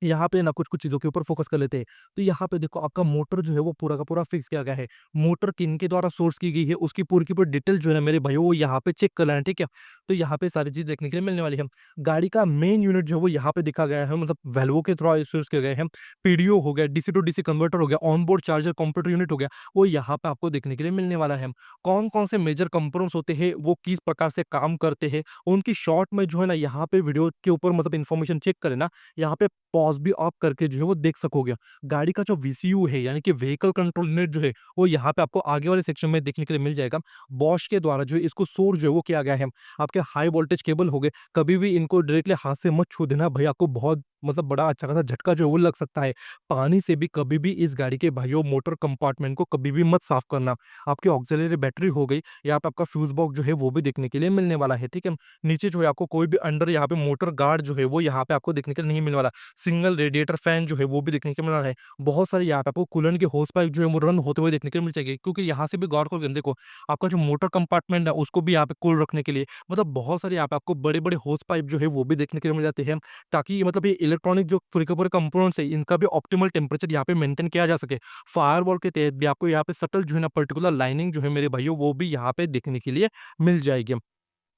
A: यहाँ पे ना कुछ-कुछ चीज़ों के ऊपर फ़ोकस कर लेते हैं। तो यहाँ पे देखो आपका मोटर जो है वो पूरा का पूरा फ़िक्स किया गया है। मोटर किनके द्वारा सोर्स की गई है उसकी पूरी की पूरी डिटेल जो है ना मेरे भाइयों वो यहाँ पे चेक कर लेना, ठीक है? तो यहाँ पे सारी चीज़ देखने के लिए मिलने वाली है। गाड़ी का मेन यूनिट जो है वो यहाँ पे दिखा गया है, मतलब वोल्वो के थ्रू सोर्स किए गए हैं। पीडीओ हो गया, डीसी टू डीसी कन्वर्टर हो गया, on board charger computer unit हो गया, वो यहाँ पे आपको देखने के लिए मिलने वाला है। कौन-कौन से मेजर कंपोनेंट्स होते हैं, वो किस प्रकार से काम करते हैं, उनकी शॉर्ट में जो है ना यहाँ पे वीडियो के ऊपर मतलब इन्फॉर्मेशन चेक करें ना, यहाँ पे पॉज़ भी ऑफ करके जो है वो देख सकोगे। गाड़ी का जो वीसीयू है, यानी कि व्हीकल कंट्रोल यूनिट जो है, वो यहाँ पे आपको आगे वाले सेक्शन में देखने के लिए मिल जाएगा। बॉश के द्वारा जो है इसको सोर्स जो है वो किया गया है। आपके हाई वोल्टेज केबल हो गए, कभी भी इनको डायरेक्टली हाथ से मत छू देना भाई, आपको बहुत मतलब बड़ा अच्छा खासा झटका जो है वो लग सकता है। पानी से भी कभी भी इस गाड़ी के भाइयों मोटर कंपार्टमेंट को कभी भी मत साफ करना। आपकी ऑक्सिलरी बैटरी हो गई, यहाँ पे आपका फ्यूज़ बॉक्स जो है वो भी देखने के लिए मिलने वाला है, ठीक है। नीचे जो है आपको कोई भी अंडर यहाँ पे मोटर गार्ड जो है वो यहाँ पे आपको देखने के लिए नहीं मिलने वाला। सिंगल रेडिएटर फैन जो है वो भी देखने को मिल रहा है। बहुत सारे यहाँ पे आपको कूलेंट के होस पाइप जो है वो रन होते हुए देखने को मिल जाएगी, क्योंकि यहाँ से भी गौर करके देखो, आपका जो मोटर कंपार्टमेंट है उसको भी यहाँ पे कूल रखने के लिए मतलब बहुत सारे यहाँ पे आपको बड़े-बड़े होस पाइप जो है वो भी देखने के लिए मिल जाते हैं, ताकि मतलब ये इलेक्ट्रॉनिक जो पूरे के पूरे कंपोनेंट्स है इनका भी ऑप्टिमल टेम्परेचर यहाँ पे मेंटेन किया जा सके। फायरवॉल के तहत भी आपको यहाँ पे सटल जो है ना पर्टिकुलर लाइनिंग जो है मेरे भाइयों वो भी यहाँ पे देखने के लिए मिल जाएगी।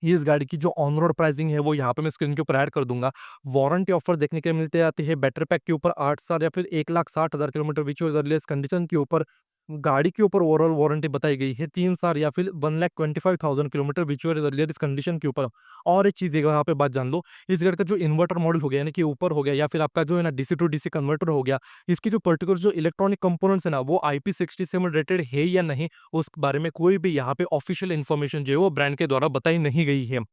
A: ये इस गाड़ी की जो ऑन रोड प्राइसिंग है वो यहाँ पे मैं स्क्रीन के ऊपर ऐड कर दूँगा। वारंटी ऑफर देखने के मिलते आती है बैटरी पैक के ऊपर 8 साल या फिर 1,60,000 kilometre which was earliest condition के ऊपर। गाड़ी के ऊपर ओवरऑल वारंटी बताई गई है 3 साल या फिर 1,25,000 kilometre which was earliest condition के ऊपर। और एक चीज़ यहाँ पे बात जान लो, इस गाड़ी का जो इन्वर्टर मॉडल हो गया यानी कि ऊपर हो गया या फिर आपका जो है ना डीसी टू डीसी कन्वर्टर हो गया, इसकी जो पर्टिकुलर जो इलेक्ट्रॉनिक कंपोनेंट्स है ना वो IP67 रेटेड है या नहीं, उस बारे में कोई भी यहाँ पे ऑफिशियल इन्फॉर्मेशन जो है वो ब्रांड के द्वारा बताई नहीं गई है।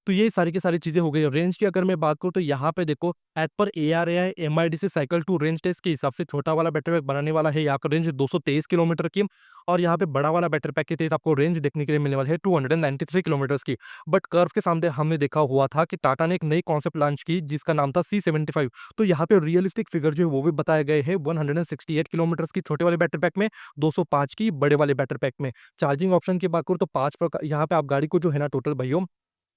A: तो ये सारी की सारी चीज़ें हो गई। रेंज की अगर मैं बात करूँ तो यहाँ पे देखो, एज़ पर ARAI MIDC cycle to range test के हिसाब से छोटा वाला बैटरी पैक बनाने वाला है यहाँ का रेंज 223 किलोमीटर की, और यहाँ पे बड़ा वाला बैटरी पैक के तहत आपको रेंज देखने के लिए मिलने वाली है 293 किलोमीटर्स की। बट कर्व के सामने हमने देखा हुआ था कि टाटा ने एक नई कॉन्सेप्ट लॉन्च की जिसका नाम था C75। तो यहाँ पे रियलिस्टिक फिगर जो है वो भी बताए गए हैं 168 किलोमीटर्स की छोटे वाले बैटरी पैक में, 205 की बड़े वाले बैटरी पैक में। चार्जिंग ऑप्शन की बात करूँ तो 5 प्रकार यहाँ पे आप गाड़ी को जो है ना टोटल भइयों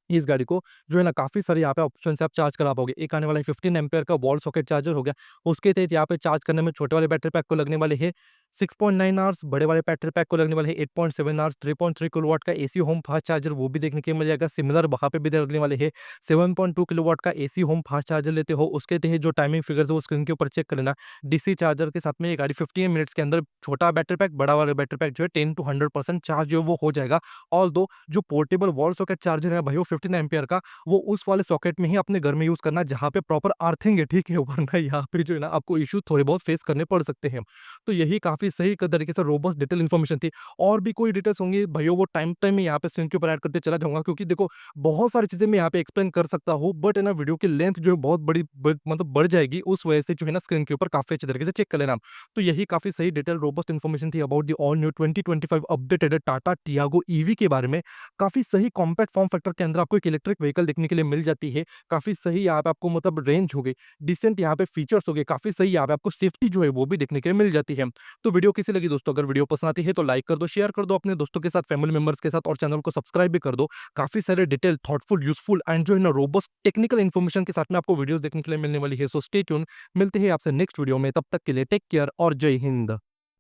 A: इस गाड़ी को जो है ना काफ़ी सारे यहाँ पे ऑप्शन से आप चार्ज करा पाओगे। एक आने वाला है 15 एम्पीयर का वॉल सॉकेट चार्जर हो गया। उसके तहत यहाँ पे चार्ज करने में छोटे वाले बैटरी पैक को लगने वाले हैं 6.9 आवर्स, बड़े वाले बैटरी पैक को लगने वाले हैं 8.7 आवर्स, 3.3 किलोवाट का एसी होम फास्ट चार्जर वो भी देखने के मिल जाएगा। सिमिलर वहाँ पे भी लगने वाले हैं 7.2 किलोवाट का एसी होम फास्ट चार्जर लेते हो उसके तहत जो टाइमिंग फिगर्स है वो स्क्रीन के ऊपर चेक कर लेना। डीसी चार्जर के साथ में ये गाड़ी 15 मिनट्स के अंदर छोटा बैटरी पैक, बड़ा वाला बैटरी पैक जो है 10 to 100% चार्ज जो है वो हो जाएगा। ऑल्दो जो पोर्टेबल वॉल सॉकेट चार्जर है भैया 15 एम्पीयर का, वो उस वाले सॉकेट में ही अपने घर में यूज़ करना जहाँ पे प्रॉपर अर्थिंग है, ठीक है? वरना यहाँ पे जो है ना आपको इश्यू थोड़े बहुत फेस करने पड़ सकते हैं। तो यही काफ़ी सही तरीके से रोबस्ट डिटेल इन्फॉर्मेशन थी। और भी कोई डिटेल्स होंगी भैया वो टाइम टाइम में यहाँ पे स्क्रीन के ऊपर ऐड करते चला जाऊँगा, क्योंकि देखो बहुत सारी चीज़ें मैं यहाँ पे एक्सप्लेन कर सकता हूँ, बट है ना वीडियो की लेंथ जो है बहुत बड़ी मतलब बढ़ जाएगी, उस वजह से जो है ना स्क्रीन के ऊपर काफ़ी अच्छे तरीके से चेक कर लेना। तो यही काफ़ी सही डिटेल रोबस्ट इन्फॉर्मेशन थी about the all new 2025 updated Tata Tiago EV के बारे में। काफ़ी सही कॉम्पैक्ट फॉर्म फैक्टर के अंदर आपको एक इलेक्ट्रिक व्हीकल देखने के लिए मिल जाती है। काफ़ी सही यहाँ पे आपको मतलब रेंज हो गई, डिसेंट यहाँ पे फीचर्स हो गए, काफ़ी सही यहाँ पे आपको सेफ्टी जो है वो भी देखने के लिए मिल जाती है। तो वीडियो कैसी लगी दोस्तों? अगर वीडियो पसंद आती है तो लाइक कर दो, शेयर कर दो अपने दोस्तों के साथ, फैमिली मेंबर्स के साथ और चैनल को सब्सक्राइब भी कर दो। काफ़ी सारे डिटेल, थॉटफुल, यूज़फुल एंड जो है ना रोबस्ट टेक्निकल इन्फॉर्मेशन के साथ में आपको वीडियोज़ देखने के लिए मिलने वाली है। So stay tune. मिलते हैं आपसे नेक्स्ट वीडियो में, तब तक के लिए टेक केयर और जय हिंद।